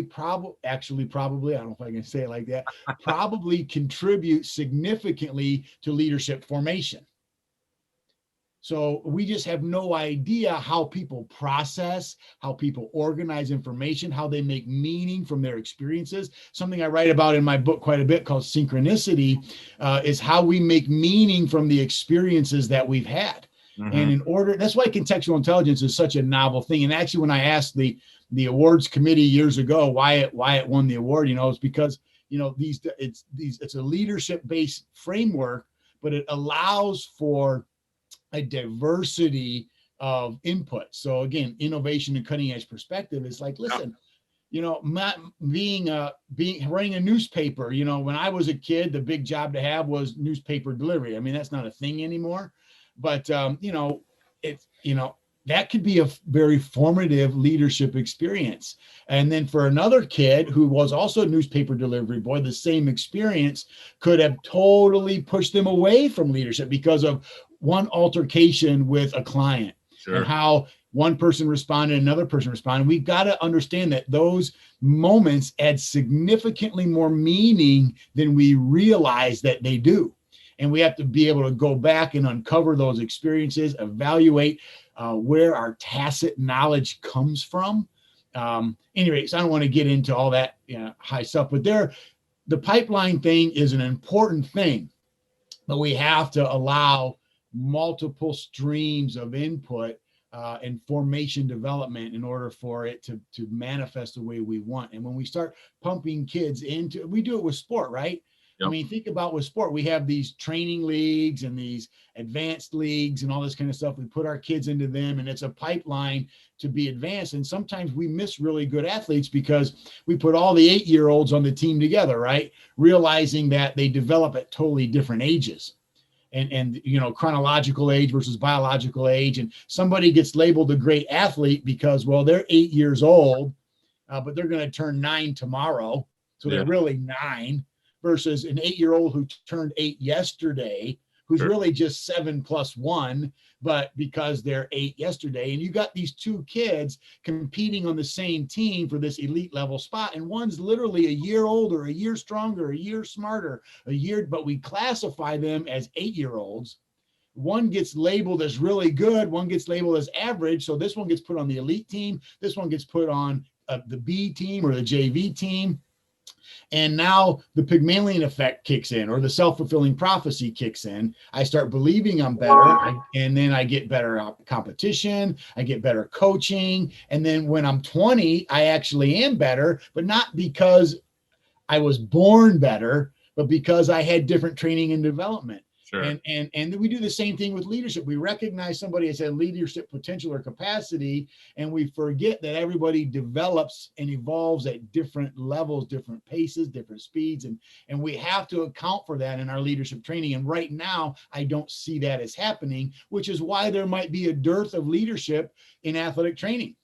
probably, I don't know if I can say it like that, probably contribute significantly to leadership formation. So we just have no idea how people process, how people organize information, how they make meaning from their experiences. Something I write about in my book quite a bit called synchronicity is how we make meaning from the experiences that we've had. And that's why contextual intelligence is such a novel thing. And actually, when I asked the awards committee years ago why it won the award, it's because it's a leadership based framework, but it allows for a diversity of input. So again, innovation and cutting edge perspective is like, listen, running a newspaper, when I was a kid, the big job to have was newspaper delivery. I mean, that's not a thing anymore, but that could be a very formative leadership experience. And then for another kid who was also a newspaper delivery boy, the same experience could have totally pushed them away from leadership because of one altercation with a client. Sure. And how one person responded, another person responded. We've got to understand that those moments add significantly more meaning than we realize that they do. And we have to be able to go back and uncover those experiences, evaluate where our tacit knowledge comes from. Anyways, I don't want to get into all that high stuff, but the pipeline thing is an important thing, but we have to allow multiple streams of input and formation development in order for it to manifest the way we want. And when we start pumping kids we do it with sport, right? Yep. I mean, think about with sport, we have these training leagues and these advanced leagues and all this kind of stuff. We put our kids into them, and it's a pipeline to be advanced. And sometimes we miss really good athletes because we put all the 8-year-olds on the team together, right? Realizing that they develop at totally different ages. And chronological age versus biological age. And somebody gets labeled a great athlete because, well, they're 8 years old, but they're going to turn 9 tomorrow. So they're really 9. Versus an 8-year-old who turned 8 yesterday, who's really just 7 plus 1, but because they're 8 yesterday. And you got these two kids competing on the same team for this elite level spot. And one's literally a year older, a year stronger, a year smarter, but we classify them as 8-year-olds. One gets labeled as really good, one gets labeled as average. So this one gets put on the elite team, this one gets put on the B team or the JV team. And now the Pygmalion effect kicks in, or the self-fulfilling prophecy kicks in. I start believing I'm better, and then I get better competition, I get better coaching. And then when I'm 20, I actually am better, but not because I was born better, but because I had different training and development. Sure. And we do the same thing with leadership. We recognize somebody has a leadership potential or capacity, and we forget that everybody develops and evolves at different levels, different paces, different speeds. And we have to account for that in our leadership training. And right now, I don't see that as happening, which is why there might be a dearth of leadership in athletic training.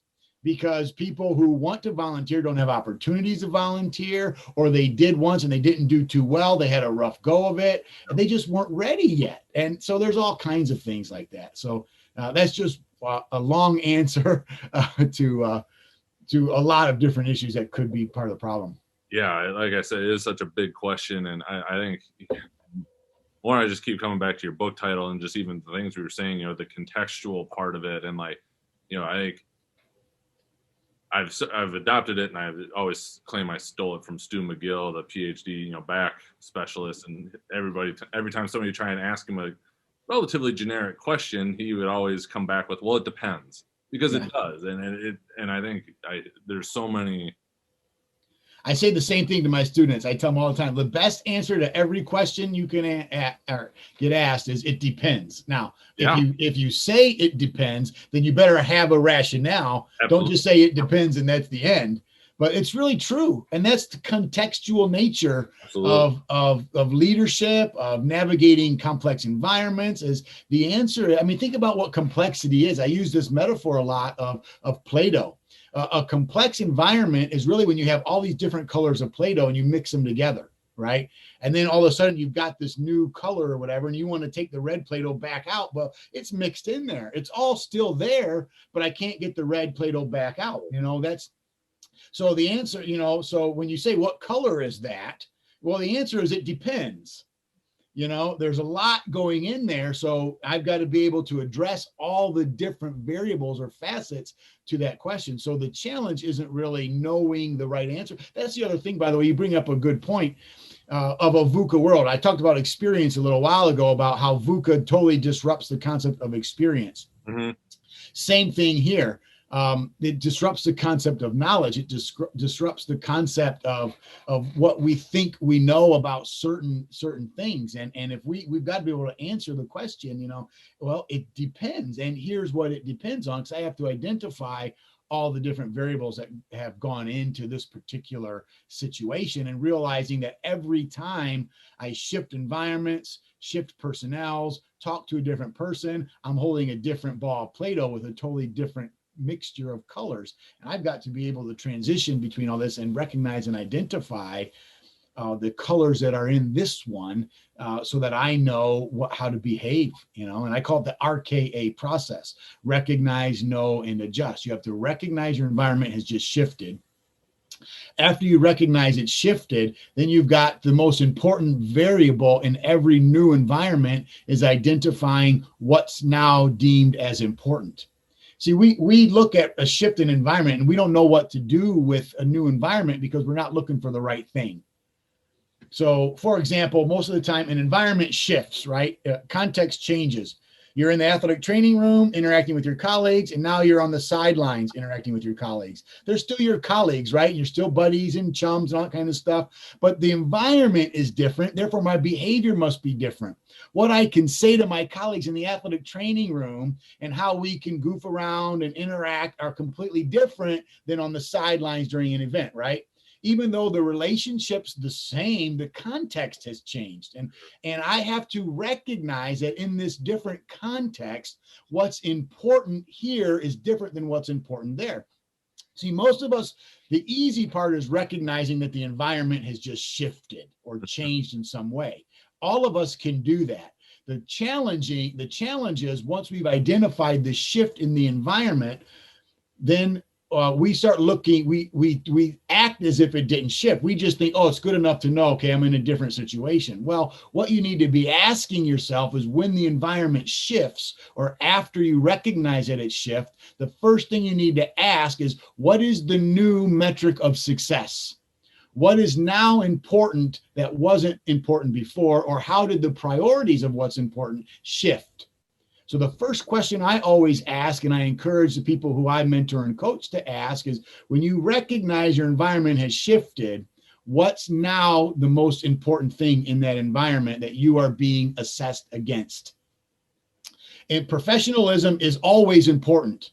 Because people who want to volunteer don't have opportunities to volunteer, or they did once and they didn't do too well. They had a rough go of it, and they just weren't ready yet. And so there's all kinds of things like that. So That's just a long answer to a lot of different issues that could be part of the problem. Yeah, like I said, it is such a big question, and I think one, I just keep coming back to your book title and just even the things we were saying, the contextual part of it, and like, I think I've adopted it, and I've always claim I stole it from Stu McGill, the PhD, back specialist, and every time somebody try and ask him a relatively generic question, he would always come back with, "Well, it depends," because Yeah. it does, and I think there's so many. I say the same thing to my students. I tell them all the time, the best answer to every question you can get asked is it depends. Now, Yeah, if you say it depends, then you better have a rationale. Don't absolutely, just say it depends and that's the end. But it's really true. And that's the contextual nature absolutely. of leadership, of navigating complex environments is the answer. I mean, think about what complexity is. I use this metaphor a lot of Play-Doh. A complex environment is really when you have all these different colors of Play-Doh and you mix them together, right? And then all of a sudden you've got this new color or whatever, and you want to take the red Play-Doh back out. Well, it's mixed in there. It's all still there, but I can't get the red Play-Doh back out. That's so the answer, so when you say what color is that? Well, the answer is it depends. There's a lot going in there. So I've got to be able to address all the different variables or facets to that question. So the challenge isn't really knowing the right answer. That's the other thing, by the way, you bring up a good point of a VUCA world. I talked about experience a little while ago about how VUCA totally disrupts the concept of experience. Mm-hmm. Same thing here. It disrupts the concept of knowledge. It disrupts the concept of what we think we know about certain things. And if we've got to be able to answer the question, well, it depends. And here's what it depends on, because I have to identify all the different variables that have gone into this particular situation, and realizing that every time I shift environments, shift personnels, talk to a different person, I'm holding a different ball of Play-Doh with a totally different mixture of colors. And I've got to be able to transition between all this and recognize and identify the colors that are in this one, so that I know how to behave, and I call it the RKA process: recognize, know, and adjust. You have to recognize your environment has just shifted. After you recognize it's shifted, then you've got the most important variable in every new environment is identifying what's now deemed as important. See, we look at a shift in environment and we don't know what to do with a new environment because we're not looking for the right thing. So, for example, most of the time an environment shifts, right? Context changes. You're in the athletic training room interacting with your colleagues, and now you're on the sidelines interacting with your colleagues. They're still your colleagues, right? You're still buddies and chums and all that kind of stuff, but the environment is different. Therefore, my behavior must be different. What I can say to my colleagues in the athletic training room and how we can goof around and interact are completely different than on the sidelines during an event, right? Even though the relationship's the same, the context has changed. And I have to recognize that in this different context, what's important here is different than what's important there. See, most of us, the easy part is recognizing that the environment has just shifted or changed in some way. All of us can do that. The challenge is once we've identified the shift in the environment, then we start looking, we act as if it didn't shift. We just think, oh, it's good enough to know, okay, I'm in a different situation. Well, what you need to be asking yourself is when the environment shifts or after you recognize that it shifts, the first thing you need to ask is, what is the new metric of success? What is now important that wasn't important before, or how did the priorities of what's important shift? So the first question I always ask, and I encourage the people who I mentor and coach to ask, is when you recognize your environment has shifted, what's now the most important thing in that environment that you are being assessed against? And professionalism is always important,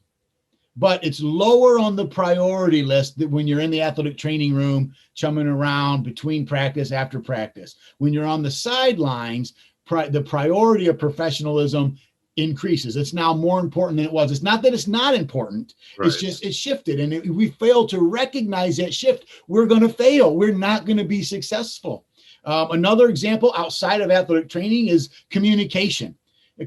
but it's lower on the priority list that when you're in the athletic training room, chumming around between practice, after practice. When you're on the sidelines, the priority of professionalism increases. It's now more important than it was. It's not that it's not important. Right. It's just it's shifted. And if we fail to recognize that shift, we're going to fail. We're not going to be successful. Another example outside of athletic training is communication.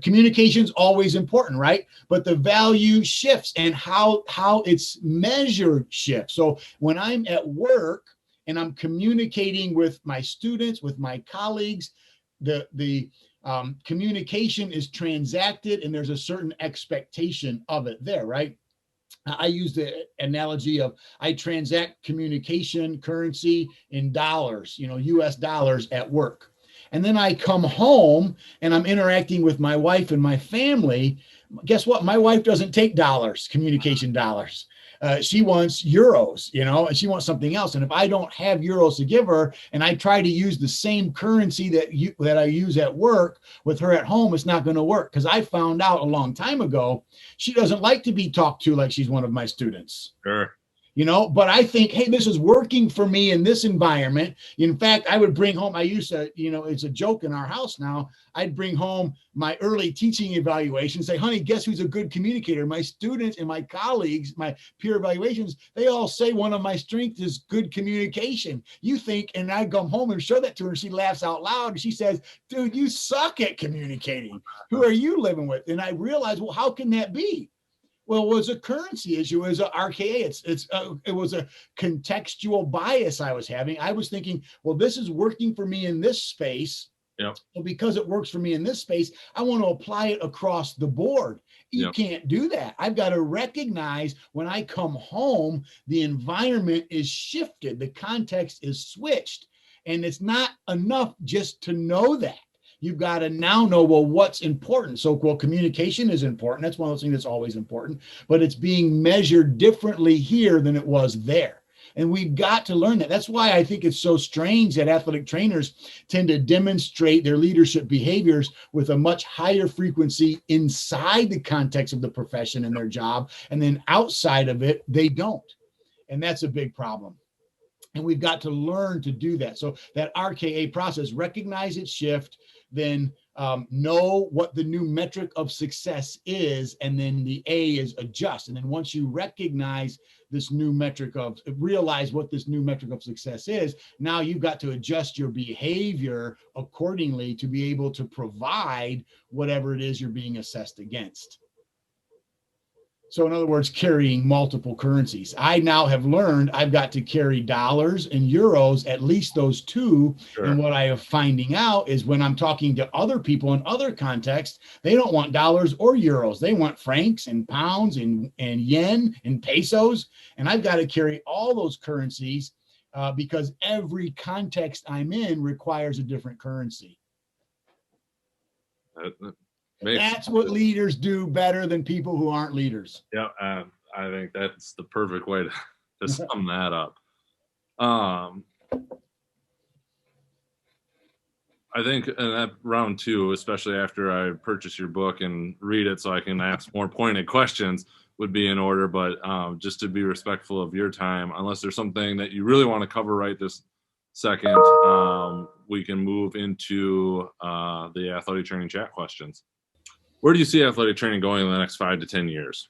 Communication is always important, right? But the value shifts and how it's measured shifts. So when I'm at work and I'm communicating with my students, with my colleagues, the communication is transacted and there's a certain expectation of it there, right? I use the analogy of I transact communication currency in dollars, US dollars at work. And then I come home and I'm interacting with my wife and my family. Guess what? My wife doesn't take dollars, communication dollars. She wants euros, and she wants something else. And if I don't have euros to give her, and I try to use the same currency that I use at work with her at home, it's not going to work, because I found out a long time ago she doesn't like to be talked to like she's one of my students. Sure. But I think, hey, this is working for me in this environment. In fact, I would bring home, I used to, it's a joke in our house now. I'd bring home my early teaching evaluation, say, honey, guess who's a good communicator? My students and my colleagues, my peer evaluations, they all say one of my strengths is good communication. You think, and I come home and show that to her, and she laughs out loud. And she says, dude, you suck at communicating. Who are you living with? And I realized, well, how can that be? Well, it was a currency issue. It was an RKA. It was a contextual bias I was having. I was thinking, well, this is working for me in this space. Yep. So because it works for me in this space, I want to apply it across the board. You can't do that. I've got to recognize when I come home, the environment is shifted. The context is switched. And it's not enough just to know that. You've got to now know, well, what's important. So, well, communication is important. That's one of those things that's always important, but it's being measured differently here than it was there. And we've got to learn that. That's why I think it's so strange that athletic trainers tend to demonstrate their leadership behaviors with a much higher frequency inside the context of the profession and their job. And then outside of it, they don't. And that's a big problem. And we've got to learn to do that. So that RKA process, recognize its shift, then know what the new metric of success is, and then the A is adjust. And then once you recognize this new metric realize what this new metric of success is, now you've got to adjust your behavior accordingly to be able to provide whatever it is you're being assessed against. So in other words, carrying multiple currencies. I now have learned I've got to carry dollars and euros, at least those two. Sure. And what I am finding out is when I'm talking to other people in other contexts, they don't want dollars or euros. They want francs and pounds and yen and pesos. And I've got to carry all those currencies because every context I'm in requires a different currency. That's what leaders do better than people who aren't leaders. Yeah, I think that's the perfect way to sum that up. I think in round two, especially after I purchase your book and read it so I can ask more pointed questions, would be in order. But just to be respectful of your time, unless there's something that you really want to cover right this second, we can move into the athletic training chat questions. Where do you see athletic training going in the next 5 to 10 years?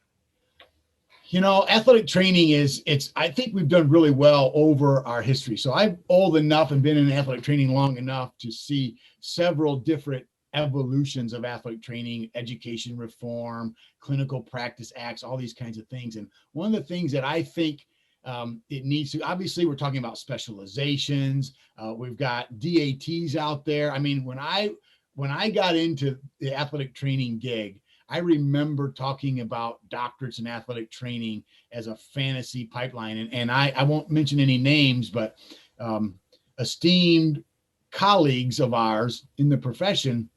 Athletic training I think we've done really well over our history. So I'm old enough and been in athletic training long enough to see several different evolutions of athletic training, education reform, clinical practice acts, all these kinds of things. And one of the things that I think it needs to, obviously we're talking about specializations. We've got DATs out there. I mean, when I got into the athletic training gig, I remember talking about doctorates in athletic training as a fantasy pipeline. And I won't mention any names, but esteemed colleagues of ours in the profession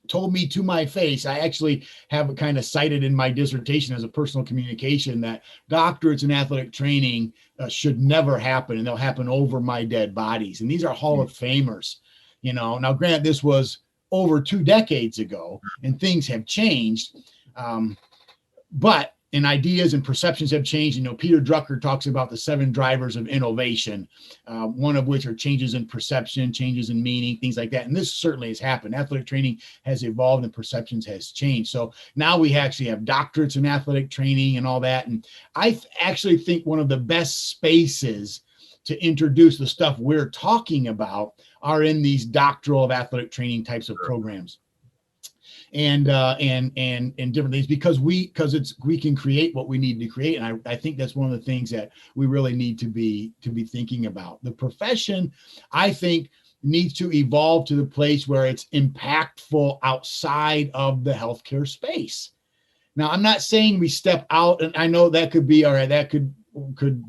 told me to my face, I actually have it kind of cited in my dissertation as a personal communication, that doctorates in athletic training should never happen, and they'll happen over my dead bodies. And these are Hall of Famers. Now granted, this was over 2 decades ago, and things have changed. But ideas and perceptions have changed. Peter Drucker talks about the 7 drivers of innovation, one of which are changes in perception, changes in meaning, things like that. And this certainly has happened. Athletic training has evolved and perceptions has changed. So now we actually have doctorates in athletic training and all that. And I actually think one of the best spaces to introduce the stuff we're talking about are in these doctoral of athletic training types of programs. and different things, because we can create what we need to create. And I think that's one of the things that we really need to be thinking about. The profession, I think, needs to evolve to the place where it's impactful outside of the healthcare space. Now, I'm not saying we step out, and I know that could be all right. That could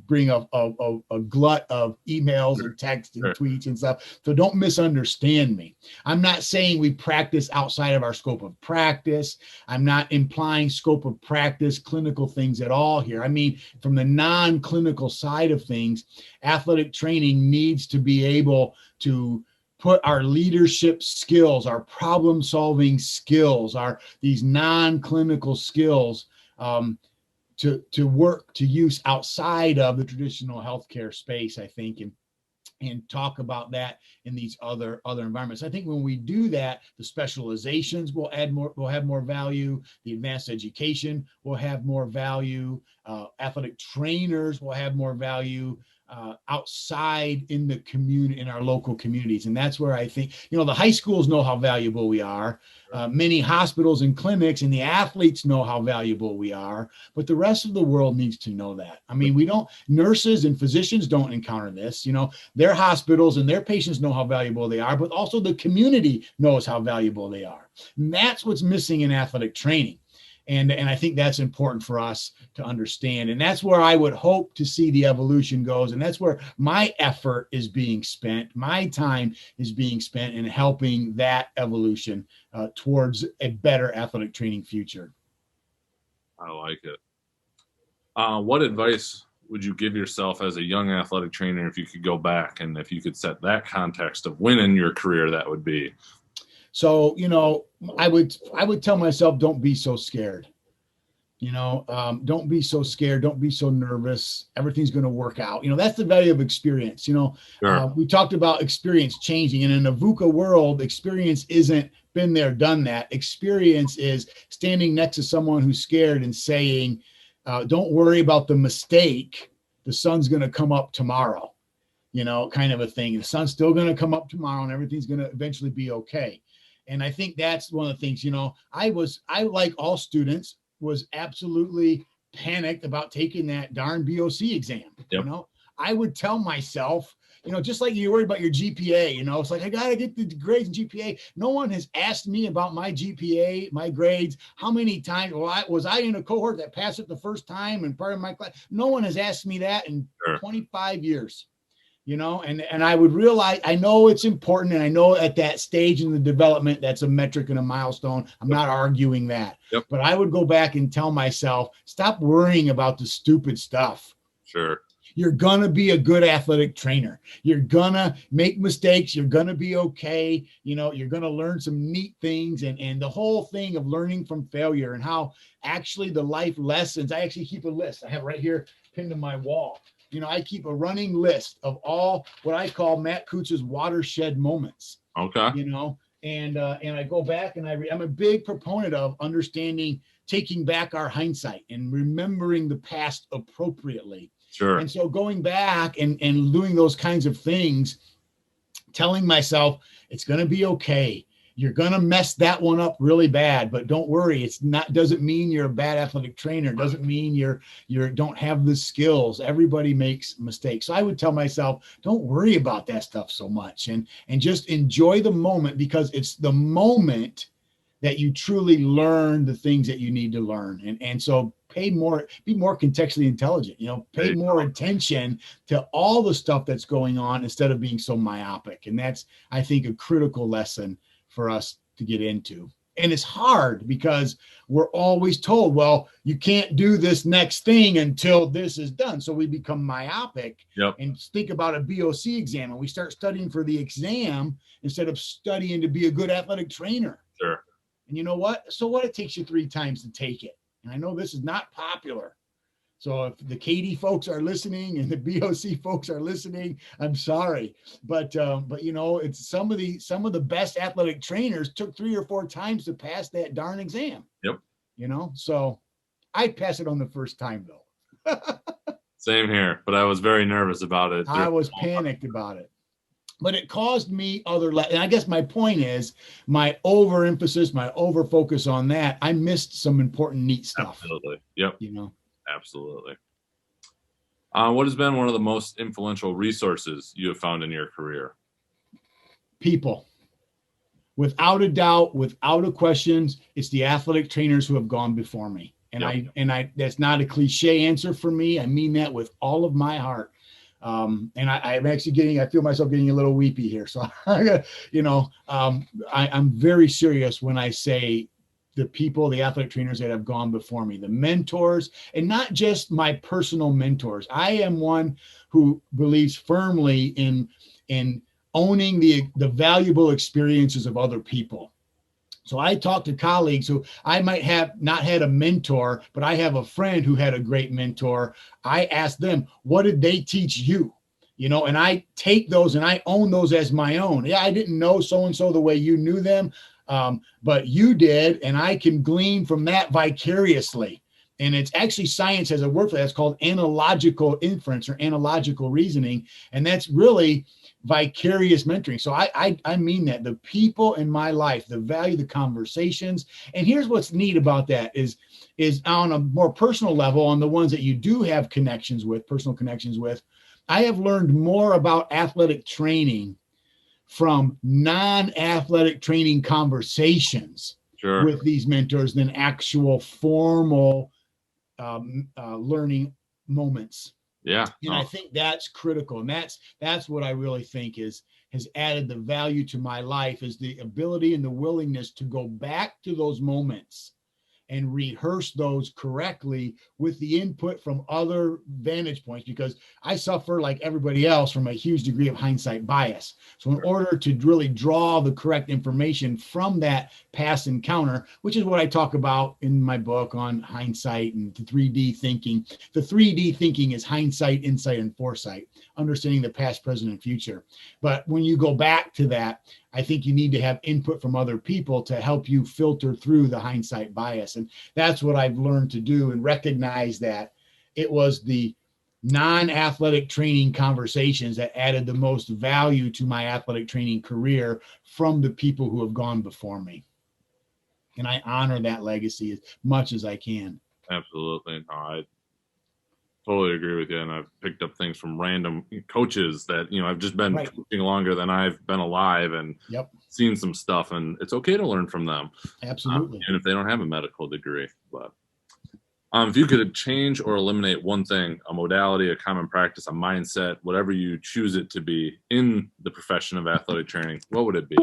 bring a glut of emails and texts and tweets and stuff. So don't misunderstand me. I'm not saying we practice outside of our scope of practice. I'm not implying scope of practice, clinical things at all here. I mean, from the non-clinical side of things, athletic training needs to be able to put our leadership skills, our problem solving skills, these non-clinical skills to work to use outside of the traditional healthcare space, I think, and talk about that in these other environments. I think when we do that, the specializations will have more value. The advanced education will have more value. Athletic trainers will have more value outside in the community, in our local communities. And that's where I think, the high schools know how valuable we are. Many hospitals and clinics and the athletes know how valuable we are, but the rest of the world needs to know that. I mean, nurses and physicians don't encounter this. Their hospitals and their patients know how valuable they are, but also the community knows how valuable they are. And that's what's missing in athletic training. And I think that's important for us to understand. And that's where I would hope to see the evolution goes. And that's where my effort is being spent. My time is being spent in helping that evolution towards a better athletic training future. I like it. What advice would you give yourself as a young athletic trainer if you could go back and if you could set that context of when in your career that would be? So, I would tell myself, don't be so scared. Don't be so scared. Don't be so nervous. Everything's going to work out. That's the value of experience. Sure. We talked about experience changing, and in a VUCA world, experience isn't been there, done that. Experience is standing next to someone who's scared and saying, don't worry about the mistake. The sun's going to come up tomorrow, kind of a thing. The sun's still going to come up tomorrow and everything's going to eventually be okay. And I think that's one of the things, I, like all students, was absolutely panicked about taking that darn BOC exam. Yep. I would tell myself, just like you worry about your GPA, it's like, I got to get the grades in GPA. No one has asked me about my GPA, my grades. How many times was I in a cohort that passed it the first time and part of my class? No one has asked me that in 25 years. And I would realize, I know it's important. And I know at that stage in the development, that's a metric and a milestone. I'm not arguing that, but I would go back and tell myself, stop worrying about the stupid stuff. Sure. You're going to be a good athletic trainer. You're going to make mistakes. You're going to be okay. You're going to learn some neat things, and the whole thing of learning from failure and how actually the life lessons, I actually keep a list. I have right here pinned to my wall. I keep a running list of all what I call Matt Kutz's watershed moments. Okay. And I go back and I'm a big proponent of understanding, taking back our hindsight and remembering the past appropriately. Sure. And so going back and doing those kinds of things, telling myself it's going to be okay. You're going to mess that one up really bad, but don't worry. Doesn't mean you're a bad athletic trainer. Doesn't mean you don't have the skills. Everybody makes mistakes. So I would tell myself, don't worry about that stuff so much and just enjoy the moment, because it's the moment that you truly learn the things that you need to learn. And so be more contextually intelligent, pay more attention to all the stuff that's going on instead of being so myopic. And that's, I think, a critical lesson for us to get into. And it's hard because we're always told, well, you can't do this next thing until this is done. So we become myopic and think about a BOC exam, and we start studying for the exam instead of studying to be a good athletic trainer. Sure. And you know what? So what? It takes you 3 times to take it. And I know this is not popular. So if the KD folks are listening and the BOC folks are listening, I'm sorry, but it's some of the best athletic trainers took 3 or 4 times to pass that darn exam. Yep. So I pass it on the first time though. Same here, but I was very nervous about it. I was panicked about it. but it caused me and I guess my point is my overemphasis, my overfocus on that, I missed some important neat stuff, Absolutely. Yep. you know. Absolutely. What has been one of the most influential resources you have found in your career? People. Without a doubt, without a question, it's the athletic trainers who have gone before me. And Yep. I that's not a cliche answer for me. I mean that with all of my heart. And I'm actually I feel myself getting a little weepy here. So, I'm very serious when I say the people, the athletic trainers that have gone before me, the mentors, and not just my personal mentors. I am one who believes firmly in owning the valuable experiences of other people. So I talk to colleagues who I might have not had a mentor, but I have a friend who had a great mentor. I ask them, what did they teach you? And I take those and I own those as my own. Yeah, I didn't know so-and-so the way you knew them, but you did, and I can glean from that vicariously. And it's actually, science has a word for that. It's called analogical inference or analogical reasoning. And that's really vicarious mentoring. So I mean that the people in my life, the value, the conversations. And here's what's neat about that is on a more personal level, on the ones that you do have connections with, personal connections with, I have learned more about athletic training from non-athletic training conversations Sure. with these mentors than actual formal learning moments. Yeah. And I think that's critical. And that's what I really think has added the value to my life, is the ability and the willingness to go back to those moments and rehearse those correctly with the input from other vantage points, because I suffer, like everybody else, from a huge degree of hindsight bias. So in order to really draw the correct information from that past encounter, which is what I talk about in my book on hindsight and the 3D thinking. The 3D thinking is hindsight, insight, and foresight, understanding the past, present, and future. But when you go back to that, I think you need to have input from other people to help you filter through the hindsight bias. And that's what I've learned to do, and recognize that it was the non-athletic training conversations that added the most value to my athletic training career from the people who have gone before me. And I honor that legacy as much as I can. Absolutely. No, I totally agree with you. And I've picked up things from random coaches that, I've just been Right. coaching longer than I've been alive and Yep. seen some stuff. And it's okay to learn from them. Absolutely. Even if they don't have a medical degree. But if you could change or eliminate one thing, a modality, a common practice, a mindset, whatever you choose it to be in the profession of athletic training, what would it be?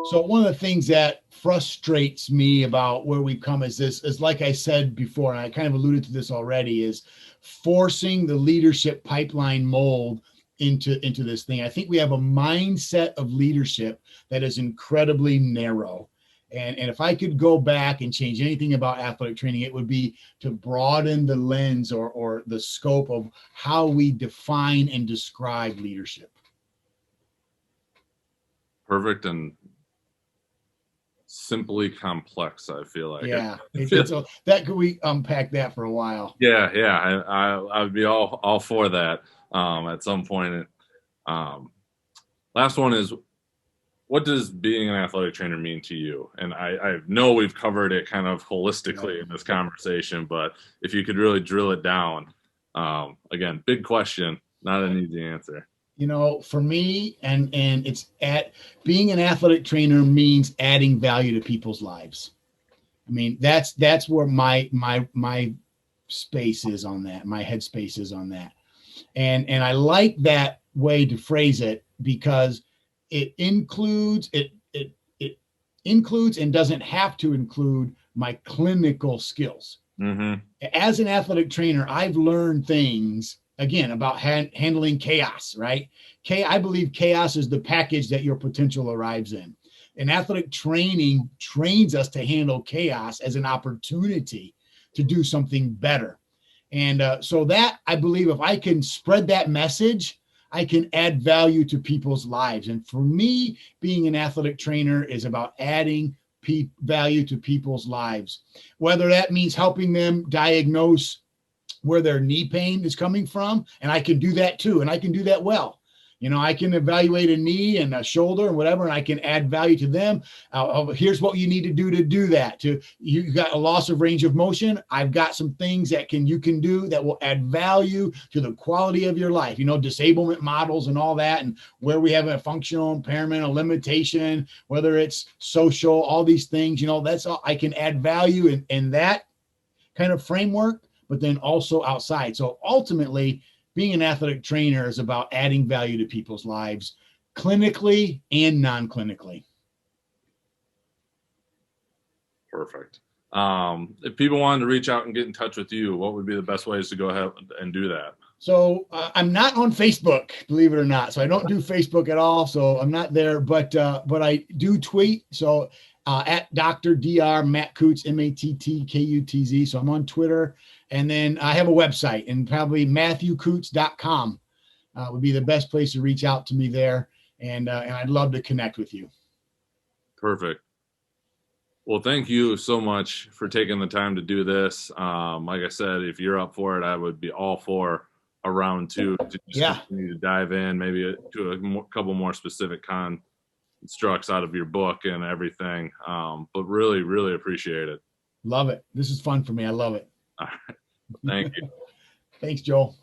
So one of the things that frustrates me about where we've come is like I said before, and I kind of alluded to this already, is forcing the leadership pipeline mold into this thing. I think we have a mindset of leadership that is incredibly narrow. And if I could go back and change anything about athletic training, it would be to broaden the lens or the scope of how we define and describe leadership. Perfect and simply complex, I feel like. Yeah, that could we unpack that for a while. Yeah, I would be all for that at some point. Last one is, what does being an athletic trainer mean to you? And I know we've covered it kind of holistically in this conversation, but if you could really drill it down, again, big question, not an easy answer. For me, and it's being an athletic trainer means adding value to people's lives. I mean, that's where my space is on that. My headspace is on that. And I like that way to phrase it, because it includes and doesn't have to include my clinical skills. Mm-hmm. As an athletic trainer, I've learned things, again, about handling chaos, right? I believe chaos is the package that your potential arrives in. And athletic training trains us to handle chaos as an opportunity to do something better. And so that, I believe, if I can spread that message, I can add value to people's lives. And for me, being an athletic trainer is about adding value to people's lives, whether that means helping them diagnose where their knee pain is coming from. And I can do that too. And I can do that well. I can evaluate a knee and a shoulder and whatever, and I can add value to them. Here's what you need to do that. You got a loss of range of motion. I've got some things that you can do that will add value to the quality of your life. Disablement models and all that, and where we have a functional impairment, a limitation, whether it's social, all these things. That's all. I can add value in that kind of framework, but then also outside. So ultimately, being an athletic trainer is about adding value to people's lives, clinically and non-clinically. Perfect. If people wanted to reach out and get in touch with you, what would be the best ways to go ahead and do that? So I'm not on Facebook, believe it or not. So I don't do Facebook at all. So I'm not there, but I do tweet. So at Dr. Dr. Matt Kutz, MATTKUTZ. So I'm on Twitter, and then I have a website, and probably MatthewKutz.com would be the best place to reach out to me there. And I'd love to connect with you. Perfect. Well, thank you so much for taking the time to do this. Like I said, if you're up for it, I would be all for a round 2 to just continue to dive in, maybe to a couple more specific constructs out of your book and everything. But really, really appreciate it. Love it. This is fun for me. I love it. All right. Thank you. Thanks, Joel.